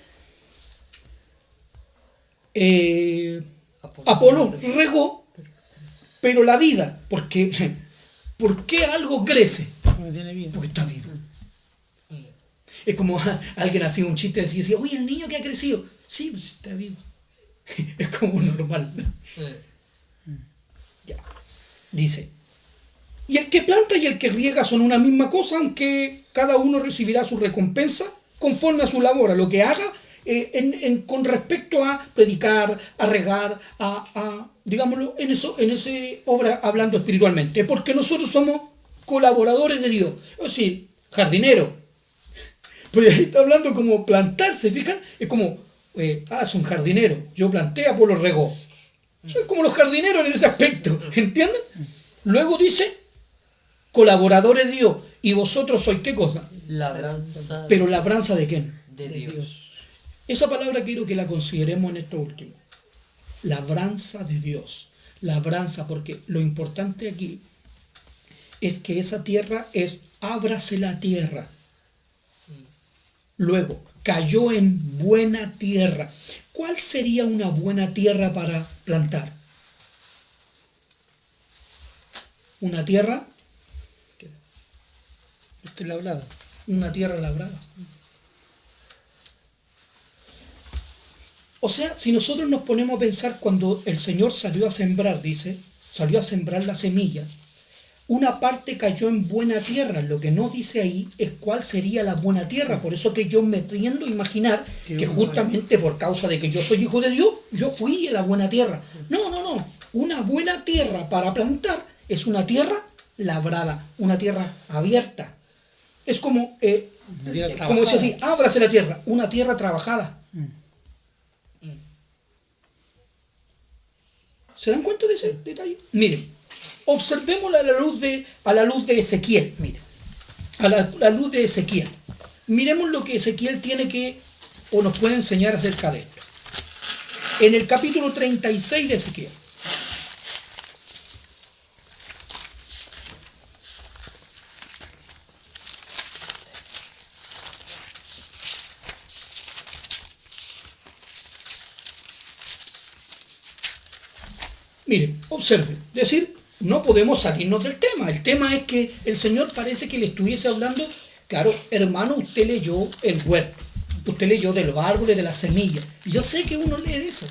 Apolo regó, pero la vida, ¿por qué algo crece? Porque tiene vida. Porque está vivo. Es como alguien hacía un chiste y decía, oye, el niño que ha crecido. Sí, pues está vivo. Es como normal. Ya. Dice, y el que planta y el que riega son una misma cosa, aunque cada uno recibirá su recompensa conforme a su labor, a lo que haga con respecto a predicar, a regar, digámoslo, en ese obra hablando espiritualmente, porque nosotros somos colaboradores de Dios, es decir, jardineros. Pero ahí está hablando como plantar, ¿se fijan? Es como, es un jardinero, yo planté, Apolo regó. Son como los jardineros en ese aspecto, ¿entienden? Luego dice, colaboradores de Dios, y vosotros sois ¿qué cosa? Labranza. Pero labranza ¿de quién? De Dios. Esa palabra quiero que la consideremos en esto último. Labranza de Dios. Labranza, porque lo importante aquí es que esa tierra ábrase la tierra. Luego, cayó en buena tierra. ¿Cuál sería una buena tierra para plantar? Una tierra. Labrada. Una tierra labrada. O sea, si nosotros nos ponemos a pensar cuando el Señor salió a sembrar, dice, salió a sembrar la semilla, una parte cayó en buena tierra. Lo que no dice ahí es cuál sería la buena tierra. Por eso que yo me tiendo a imaginar que justamente por causa de que yo soy hijo de Dios, yo fui a la buena tierra. No. Una buena tierra para plantar es una tierra labrada, una tierra abierta. Es como dice así, ábrase la tierra, una tierra trabajada. ¿Se dan cuenta de ese detalle? Miren, observémoslo a la luz de Ezequiel. Miren, a la luz de Ezequiel. Miremos lo que Ezequiel nos puede enseñar acerca de esto. En el capítulo 36 de Ezequiel. Miren, observen, es decir, no podemos salirnos del tema. El tema es que el Señor parece que le estuviese hablando, claro, hermano, usted leyó el huerto, usted leyó de los árboles, de las semillas. Yo sé que uno lee de eso.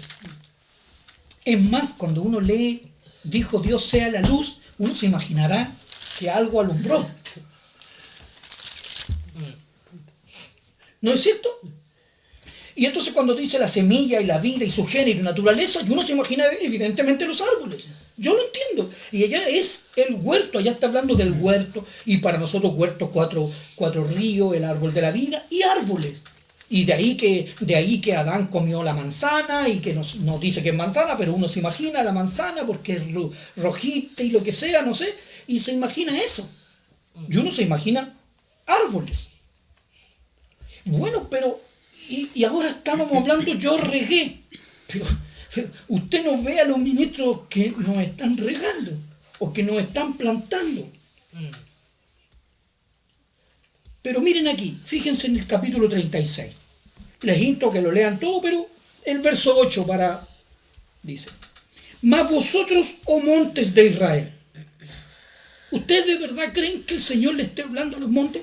Es más, cuando uno lee, dijo Dios sea la luz, uno se imaginará que algo alumbró. ¿No es cierto? Y entonces cuando dice la semilla y la vida y su género y naturaleza, uno se imagina evidentemente los árboles. Yo lo entiendo. Y ella es el huerto, allá está hablando del huerto, y para nosotros huerto, cuatro ríos, el árbol de la vida y árboles. Y de ahí que Adán comió la manzana y que nos dice que es manzana, pero uno se imagina la manzana porque es rojita y lo que sea, no sé, y se imagina eso. Y uno se imagina árboles. Bueno, pero, y ahora estábamos hablando, yo regué, pero usted no ve a los ministros que nos están regando o que nos están plantando. Pero miren aquí, fíjense en el capítulo 36. Les insto que lo lean todo, pero el verso 8 dice: mas vosotros, oh montes de Israel. ¿Ustedes de verdad creen que el Señor le esté hablando a los montes?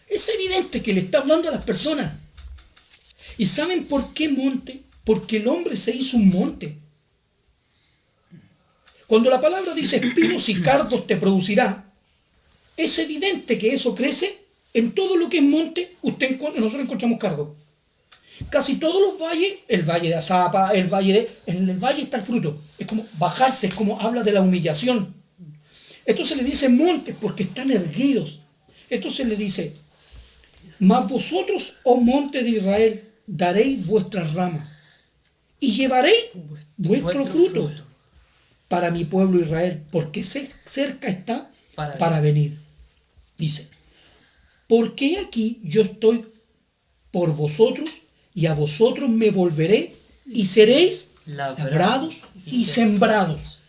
Es evidente que le está hablando a las personas. ¿Y saben por qué monte? Porque el hombre se hizo un monte. Cuando la palabra dice espinos y cardos te producirá, es evidente que eso crece en todo lo que es monte. Nosotros encontramos cardos. Casi todos los valles, el valle de Azapa, en el valle está el fruto. Es como bajarse, es como habla de la humillación. Esto se le dice montes porque están erguidos. Esto se le dice: mas vosotros, oh monte de Israel, daréis vuestras ramas y llevaréis vuestro fruto para mi pueblo Israel, porque cerca está para venir. Dice: porque aquí yo estoy por vosotros, y a vosotros me volveré, y seréis labrados y sembrados.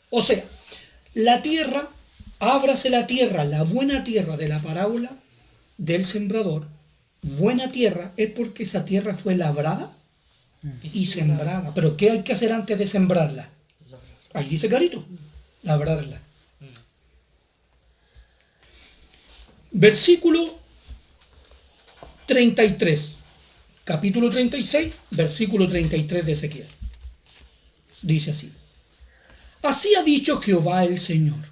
O sea, la tierra, ábrase la tierra, la buena tierra de la parábola del sembrador. Buena tierra es porque esa tierra fue labrada y sembrada. Pero ¿qué hay que hacer antes de sembrarla? Ahí dice clarito, labrarla. Versículo 33, capítulo 36, versículo 33 de Ezequiel. Dice así: así ha dicho Jehová el Señor: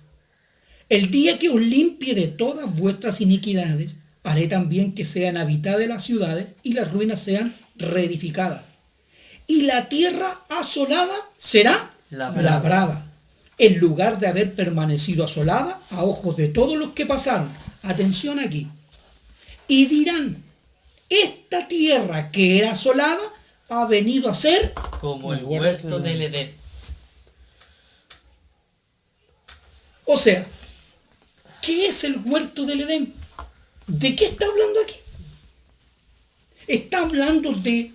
el día que os limpie de todas vuestras iniquidades, haré también que sean habitadas las ciudades y las ruinas sean reedificadas. Y la tierra asolada será labrada, en lugar de haber permanecido asolada a ojos de todos los que pasaron. Atención aquí. Y dirán: esta tierra que era asolada ha venido a ser como el huerto del Edén. O sea, ¿qué es el huerto del Edén? ¿De qué está hablando aquí? ¿Está hablando de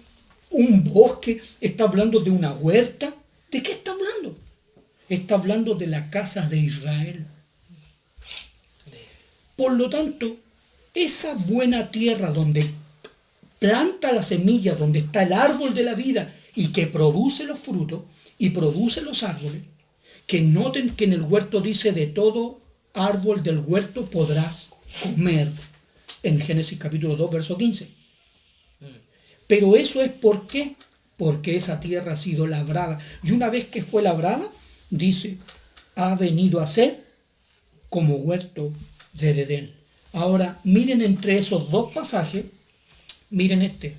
un bosque? ¿Está hablando de una huerta? ¿De qué está hablando? Está hablando de la casa de Israel. Por lo tanto, esa buena tierra donde planta la semilla, donde está el árbol de la vida y que produce los frutos y produce los árboles, que noten que en el huerto dice: de todo árbol del huerto podrás comer, en Génesis capítulo 2, verso 15. Pero eso es ¿por qué? Porque esa tierra ha sido labrada. Y una vez que fue labrada, dice, ha venido a ser como huerto del Edén. Ahora, miren entre esos dos pasajes, miren este,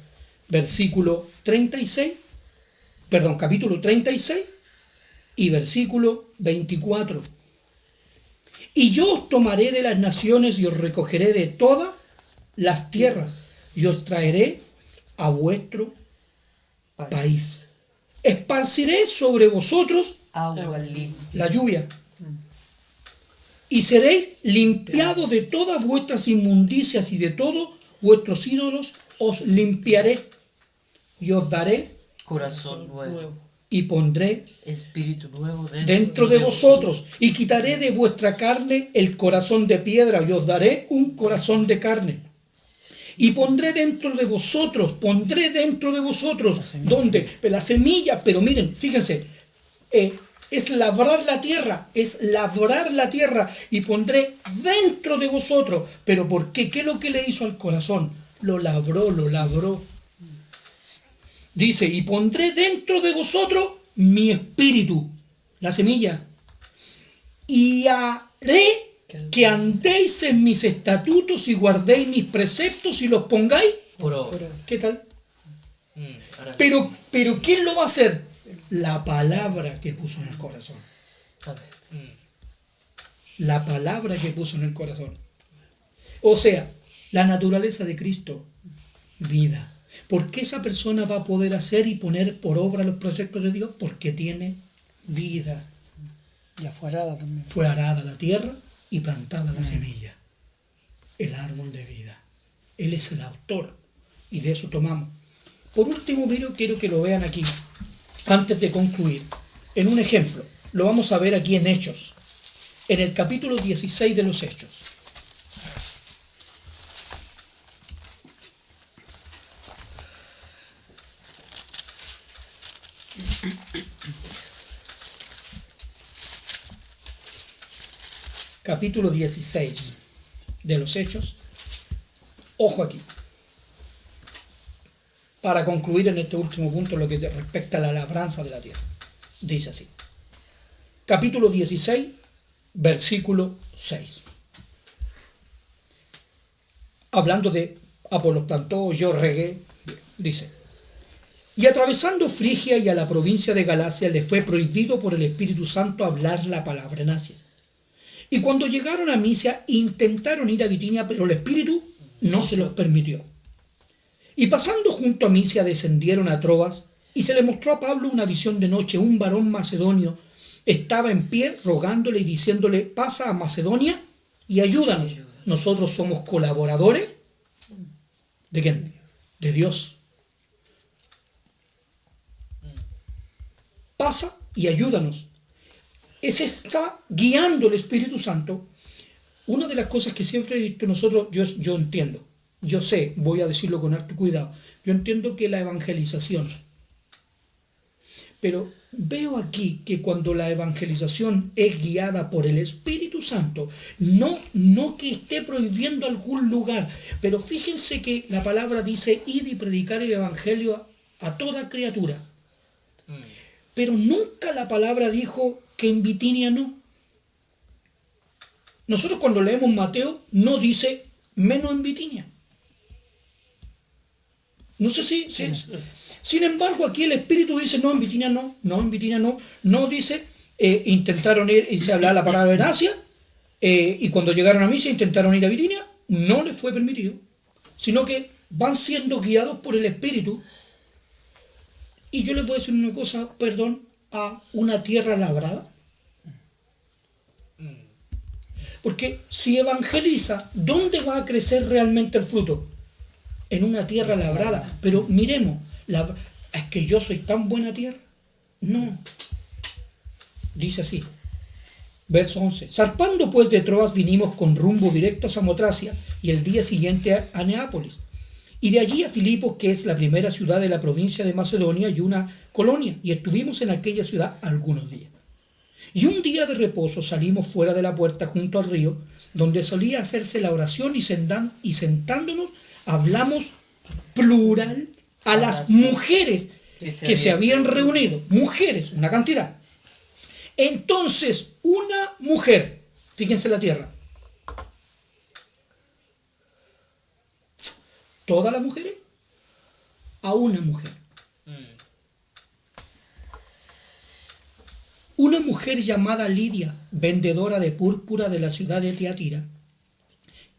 versículo 36, capítulo 36 y versículo 24. Y yo os tomaré de las naciones y os recogeré de todas las tierras y os traeré a vuestro país. Esparciré sobre vosotros Agua limpia. la lluvia y seréis limpiados de todas vuestras inmundicias y de todos vuestros ídolos os limpiaré y os daré Corazón nuevo. y pondré Espíritu nuevo dentro de vosotros y quitaré de vuestra carne el corazón de piedra y os daré un corazón de carne. Y pondré dentro de vosotros, ¿dónde? La semilla, pero miren, fíjense, es labrar la tierra, y pondré dentro de vosotros. ¿Pero por qué? ¿Qué es lo que le hizo al corazón? Lo labró. Dice, y pondré dentro de vosotros mi espíritu, la semilla, y haré que andéis en mis estatutos y guardéis mis preceptos y los pongáis por obra. ¿Qué tal? Ahora, Pero ¿quién lo va a hacer? la palabra que puso en el corazón. Amén. La palabra que puso en el corazón. O sea, la naturaleza de Cristo, vida. ¿Por qué esa persona va a poder hacer y poner por obra los proyectos de Dios? Porque tiene vida. Ya fue arada también. Fue arada la tierra y plantada la semilla. El árbol de vida. Él es el autor. Y de eso tomamos. Por último, quiero que lo vean aquí. Antes de concluir. En un ejemplo. Lo vamos a ver aquí en Hechos. En el capítulo 16 de los Hechos. Capítulo 16 de los Hechos. Ojo aquí. Para concluir en este último punto lo que respecta a la labranza de la tierra. Dice así. Capítulo 16, versículo 6. Hablando de Apolos plantó, yo regué, dice. Y atravesando Frigia y a la provincia de Galacia le fue prohibido por el Espíritu Santo hablar la palabra en Asia. Y cuando llegaron a Misia intentaron ir a Bitinia, pero el Espíritu no se los permitió. Y pasando junto a Misia descendieron a Troas y se le mostró a Pablo una visión de noche. Un varón macedonio estaba en pie rogándole y diciéndole, pasa a Macedonia y ayúdanos. Nosotros somos colaboradores. ¿De quién? De Dios. Pasa y ayúdanos. Se está guiando el Espíritu Santo. Una de las cosas que siempre he visto nosotros, yo entiendo, yo sé, voy a decirlo con harto cuidado, yo entiendo que la evangelización, pero veo aquí que cuando la evangelización es guiada por el Espíritu Santo, no que esté prohibiendo algún lugar, pero fíjense que la palabra dice, id y predicar el evangelio a toda criatura. Pero nunca la palabra dijo que en Bitinia no. Nosotros cuando leemos Mateo no dice menos en Bitinia. No sé si sin embargo aquí el Espíritu dice no en Bitinia no, no en Bitinia no, no dice intentaron ir y se hablaba la palabra en Asia y cuando llegaron a Misia intentaron ir a Bitinia, no les fue permitido, sino que van siendo guiados por el Espíritu. Y yo les voy a decir una cosa, a una tierra labrada. Porque si evangeliza, ¿dónde va a crecer realmente el fruto? En una tierra labrada. Pero miremos, ¿es que yo soy tan buena tierra? No. Dice así, verso 11. Zarpando pues de Troas vinimos con rumbo directo a Samotracia y el día siguiente a Neápolis. Y de allí a Filipos, que es la primera ciudad de la provincia de Macedonia y una colonia, y estuvimos en aquella ciudad algunos días. Y un día de reposo salimos fuera de la puerta junto al río, donde solía hacerse la oración y sentándonos hablamos plural a las mujeres que se habían reunido. Mujeres, una cantidad. Entonces, una mujer, fíjense la tierra, todas las mujeres, a una mujer. Una mujer llamada Lidia, vendedora de púrpura de la ciudad de Tiatira,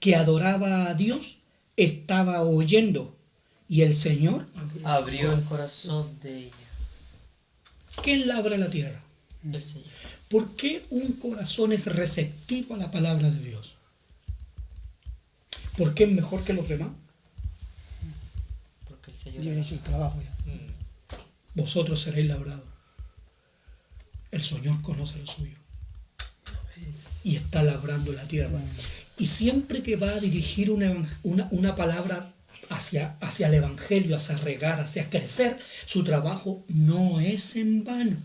que adoraba a Dios, estaba oyendo, y el Señor abrió el corazón de ella. ¿Quién labra la tierra? El Señor. ¿Por qué un corazón es receptivo a la palabra de Dios? ¿Por qué es mejor que los demás? Porque el Señor Yo he hecho el trabajo ya. Vosotros seréis labrados. El Señor conoce lo suyo. Y está labrando la tierra. Y siempre que va a dirigir una palabra hacia el Evangelio, hacia regar, hacia crecer, su trabajo no es en vano.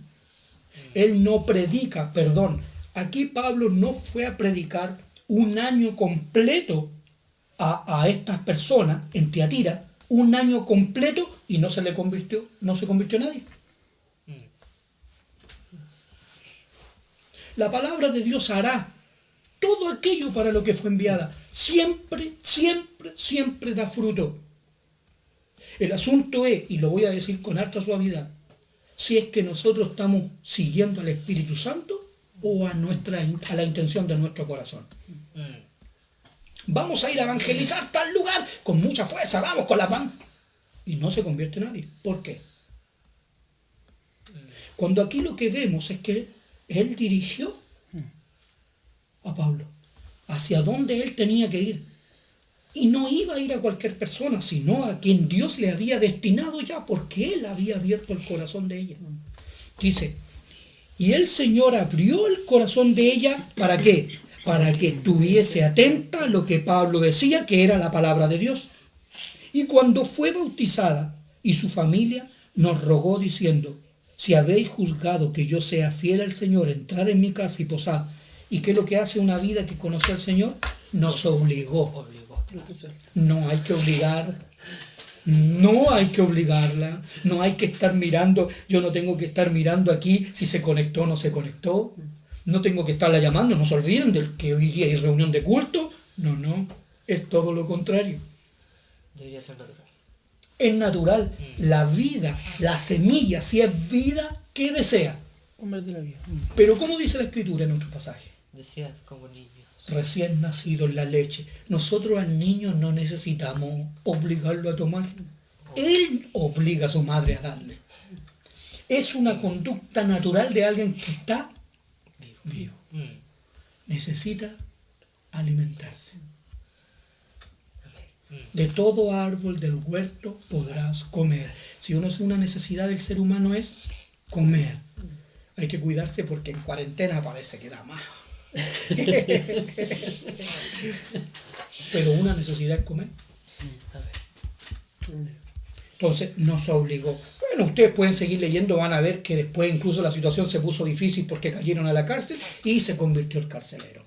Él no predica, aquí Pablo no fue a predicar un año completo a estas personas en Tiatira, un año completo, y no se convirtió nadie. La palabra de Dios hará todo aquello para lo que fue enviada. Siempre, siempre, siempre da fruto. El asunto es, y lo voy a decir con harta suavidad, si es que nosotros estamos siguiendo al Espíritu Santo o a la intención de nuestro corazón. Vamos a ir a evangelizar tal lugar con mucha fuerza, vamos con las bandas. Y no se convierte nadie. ¿Por qué? Cuando aquí lo que vemos es que él dirigió a Pablo hacia donde él tenía que ir. Y no iba a ir a cualquier persona, sino a quien Dios le había destinado ya, porque él había abierto el corazón de ella. Dice, y el Señor abrió el corazón de ella, ¿para qué? Para que estuviese atenta a lo que Pablo decía, que era la palabra de Dios. Y cuando fue bautizada y su familia, nos rogó diciendo, si habéis juzgado que yo sea fiel al Señor, entrad en mi casa y posad. ¿Y qué es lo que hace una vida que conoce al Señor? Nos obligó. No hay que obligar, no hay que obligarla, no hay que estar mirando, yo no tengo que estar mirando aquí si se conectó o no se conectó, no tengo que estarla llamando, no se olviden de que hoy día hay reunión de culto, no, es todo lo contrario. Debería ser natural. Es natural, la vida, la semilla, si es vida, ¿qué desea? Comer de la vida. Pero ¿cómo dice la Escritura en otro pasaje? Desead como niños. Recién nacido en la leche. Nosotros al niño no necesitamos obligarlo a tomar. Él obliga a su madre a darle. Es una conducta natural de alguien que está vivo. Necesita alimentarse. De todo árbol del huerto podrás comer. Si uno es una necesidad del ser humano es comer. Hay que cuidarse porque en cuarentena parece que da más. Pero una necesidad es comer. Entonces nos obligó. Bueno, ustedes pueden seguir leyendo, van a ver que después incluso la situación se puso difícil porque cayeron a la cárcel y se convirtió el carcelero.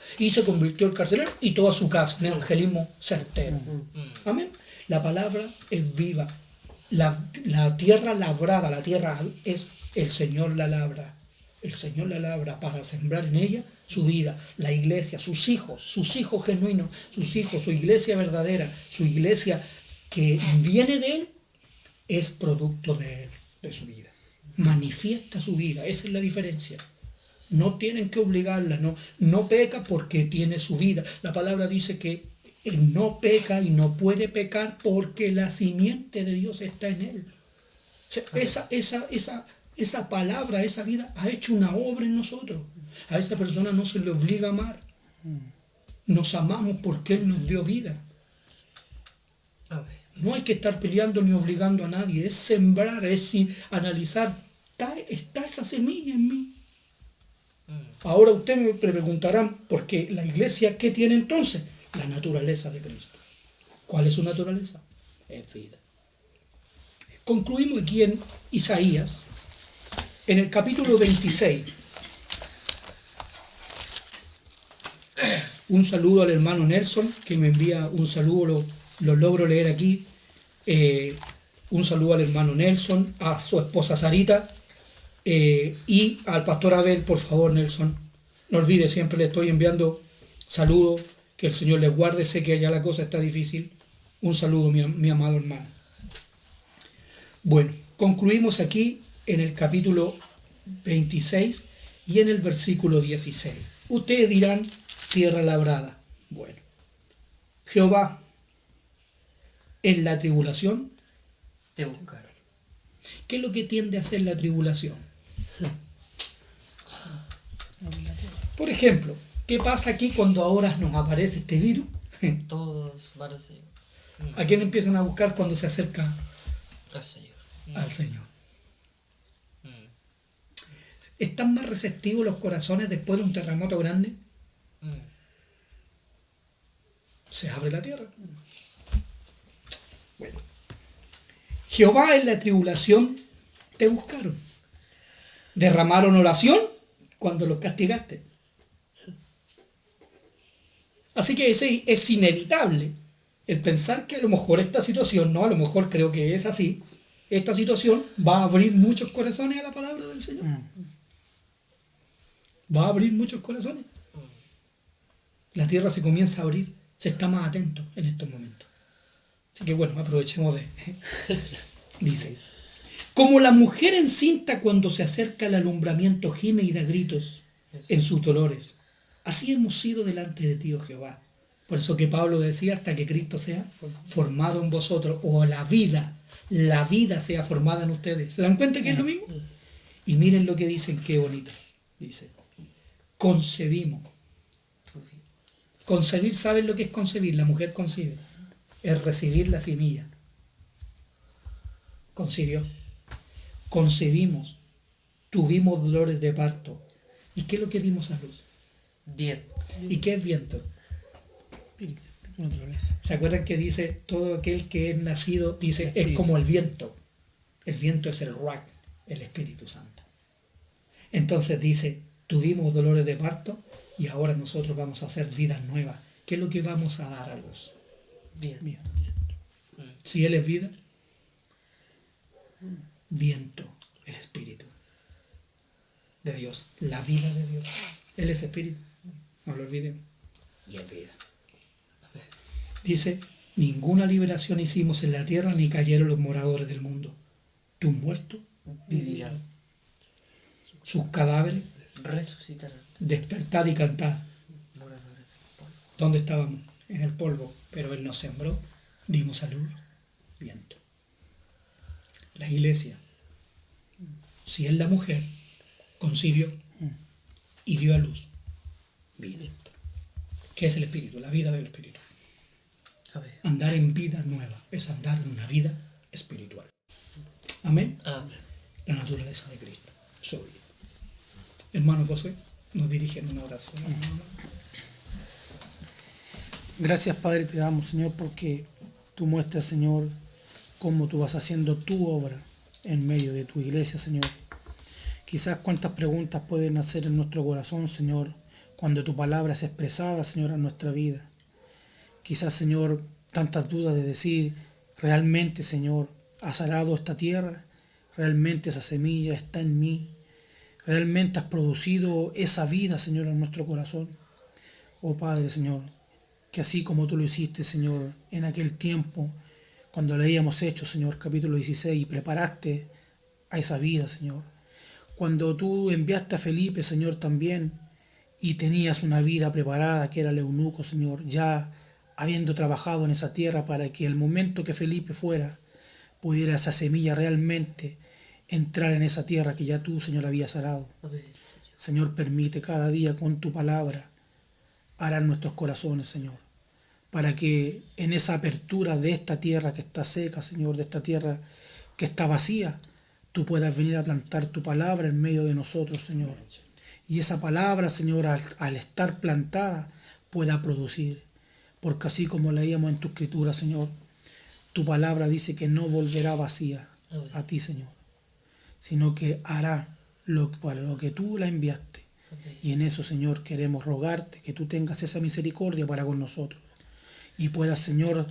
Y toda su casa, un evangelismo certero. Amén. La palabra es viva. La tierra labrada, la tierra es el Señor la labra. El Señor la labra para sembrar en ella su vida, la iglesia, sus hijos genuinos, sus hijos, su iglesia verdadera, su iglesia que viene de Él, es producto de Él, de su vida. Manifiesta su vida, esa es la diferencia. No tienen que obligarla, no peca porque tiene su vida. La palabra dice que Él no peca y no puede pecar porque la simiente de Dios está en Él. O sea, esa palabra, esa vida ha hecho una obra en nosotros. A esa persona no se le obliga a amar. Nos amamos porque Él nos dio vida. No hay que estar peleando ni obligando a nadie. Es sembrar, es analizar. ¿Está esa semilla en mí? Ahora ustedes me preguntarán, ¿por qué la iglesia qué tiene entonces? La naturaleza de Cristo. ¿Cuál es su naturaleza? Es vida. Concluimos aquí en Isaías, en el capítulo 26. Un saludo al hermano Nelson, que me envía un saludo, lo logro leer aquí. Un saludo al hermano Nelson, a su esposa Sarita y al pastor Abel, por favor, Nelson. No olvide, siempre le estoy enviando saludos, que el Señor les guarde, sé que allá la cosa está difícil. Un saludo, mi amado hermano. Bueno, concluimos aquí en el capítulo 26 y en el versículo 16. Ustedes dirán, tierra labrada. Bueno, Jehová en la tribulación te buscaron. ¿Qué es lo que tiende a hacer la tribulación? Por ejemplo, ¿qué pasa aquí cuando ahora nos aparece este virus? Todos van al Señor. ¿A quién empiezan a buscar cuando se acerca Al Señor. al Señor? ¿Están más receptivos los corazones después de un terremoto grande? Se abre la tierra. Bueno, Jehová en la tribulación te buscaron. Derramaron oración cuando los castigaste. Así que es inevitable el pensar que a lo mejor esta situación, no, a lo mejor creo que es así, esta situación va a abrir muchos corazones a la palabra del Señor. Va a abrir muchos corazones. La tierra se comienza a abrir, se está más atento en estos momentos. Así que bueno, aprovechemos de... Dice, Como la mujer encinta cuando se acerca al alumbramiento gime y da gritos en sus dolores. Así hemos sido delante de ti, oh Jehová. Por eso que Pablo decía, hasta que Cristo sea formado en vosotros, o la vida sea formada en ustedes. ¿Se dan cuenta que es lo mismo? Y miren lo que dicen, qué bonito. Dice, concebimos. Concebir, ¿saben lo que es concebir? La mujer concibe. Es recibir la semilla. Concibió. Concebimos. Tuvimos dolores de parto. ¿Y qué es lo que dimos a luz? Viento. ¿Y qué es viento? Espíritu, naturaleza. ¿Se acuerdan que dice todo aquel que es nacido, dice, es como el viento? El viento es el Ruach, el Espíritu Santo. Entonces dice, tuvimos dolores de parto y ahora nosotros vamos a hacer vidas nuevas. ¿Qué es lo que vamos a dar a luz? Viento. Bien. Si Él es vida, viento, el Espíritu de Dios, la vida de Dios. Él es Espíritu, no lo olvidemos, y es vida. Dice, ninguna liberación hicimos en la tierra ni cayeron los moradores del mundo. Tus muertos Vivirán. sus cadáveres, Resucitarán. despertad y cantad. Moradores del polvo. ¿Dónde estábamos? En el polvo, pero Él nos sembró, dimos a luz, viento. La iglesia, si es la mujer, concibió y dio a luz vida. ¿Qué es el Espíritu? La vida del Espíritu. A ver. Andar en vida nueva es andar en una vida espiritual. Amén. Amén. La naturaleza de Cristo. Su vida. Hermano José, nos dirigen una oración. Gracias, Padre, te damos, Señor, porque tú muestras, Señor, cómo tú vas haciendo tu obra en medio de tu iglesia, Señor. Quizás cuántas preguntas pueden hacer en nuestro corazón, Señor, cuando tu palabra es expresada, Señor, en nuestra vida. Quizás, Señor, tantas dudas de decir, realmente, Señor, has arado esta tierra, realmente esa semilla está en mí, realmente has producido esa vida, Señor, en nuestro corazón. Oh Padre, Señor, que así como tú lo hiciste, Señor, en aquel tiempo, cuando leíamos Hechos, Señor, capítulo 16, y preparaste a esa vida, Señor. Cuando tú enviaste a Felipe, Señor, también, y tenías una vida preparada, que era el eunuco, Señor, ya habiendo trabajado en esa tierra para que el momento que Felipe fuera, pudiera esa semilla realmente entrar en esa tierra que ya tú, Señor, habías arado. Amén. Señor, permite cada día con tu palabra arar nuestros corazones, Señor, para que en esa apertura de esta tierra que está seca, Señor, de esta tierra que está vacía, tú puedas venir a plantar tu palabra en medio de nosotros, Señor. Y esa palabra, Señor, al estar plantada, pueda producir. Porque así como leíamos en tu escritura, Señor, tu palabra dice que no volverá vacía a ti, Señor, sino que hará para lo que tú la enviaste. Y en eso, Señor, queremos rogarte que tú tengas esa misericordia para con nosotros. Y puedas, Señor,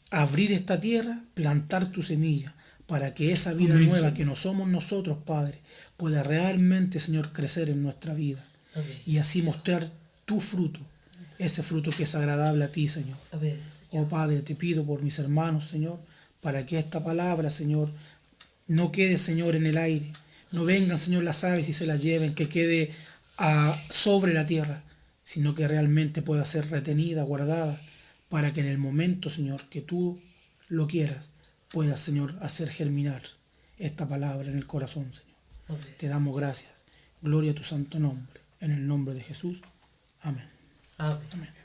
abrir esta tierra, plantar tu semilla, para que esa vida nueva que no somos nosotros, Padre, pueda realmente, Señor, crecer en nuestra vida. Amén. Y así mostrar tu fruto, ese fruto que es agradable a ti, Señor. Amén, Señor. Oh Padre, te pido por mis hermanos, Señor, para que esta palabra, Señor, no quede, Señor, en el aire. No vengan, Señor, las aves y se las lleven, que quede sobre la tierra, sino que realmente pueda ser retenida, guardada, para que en el momento, Señor, que tú lo quieras, puedas, Señor, hacer germinar esta palabra en el corazón, Señor. Amén. Te damos gracias. Gloria a tu santo nombre. En el nombre de Jesús. Amén. Amén. Amén.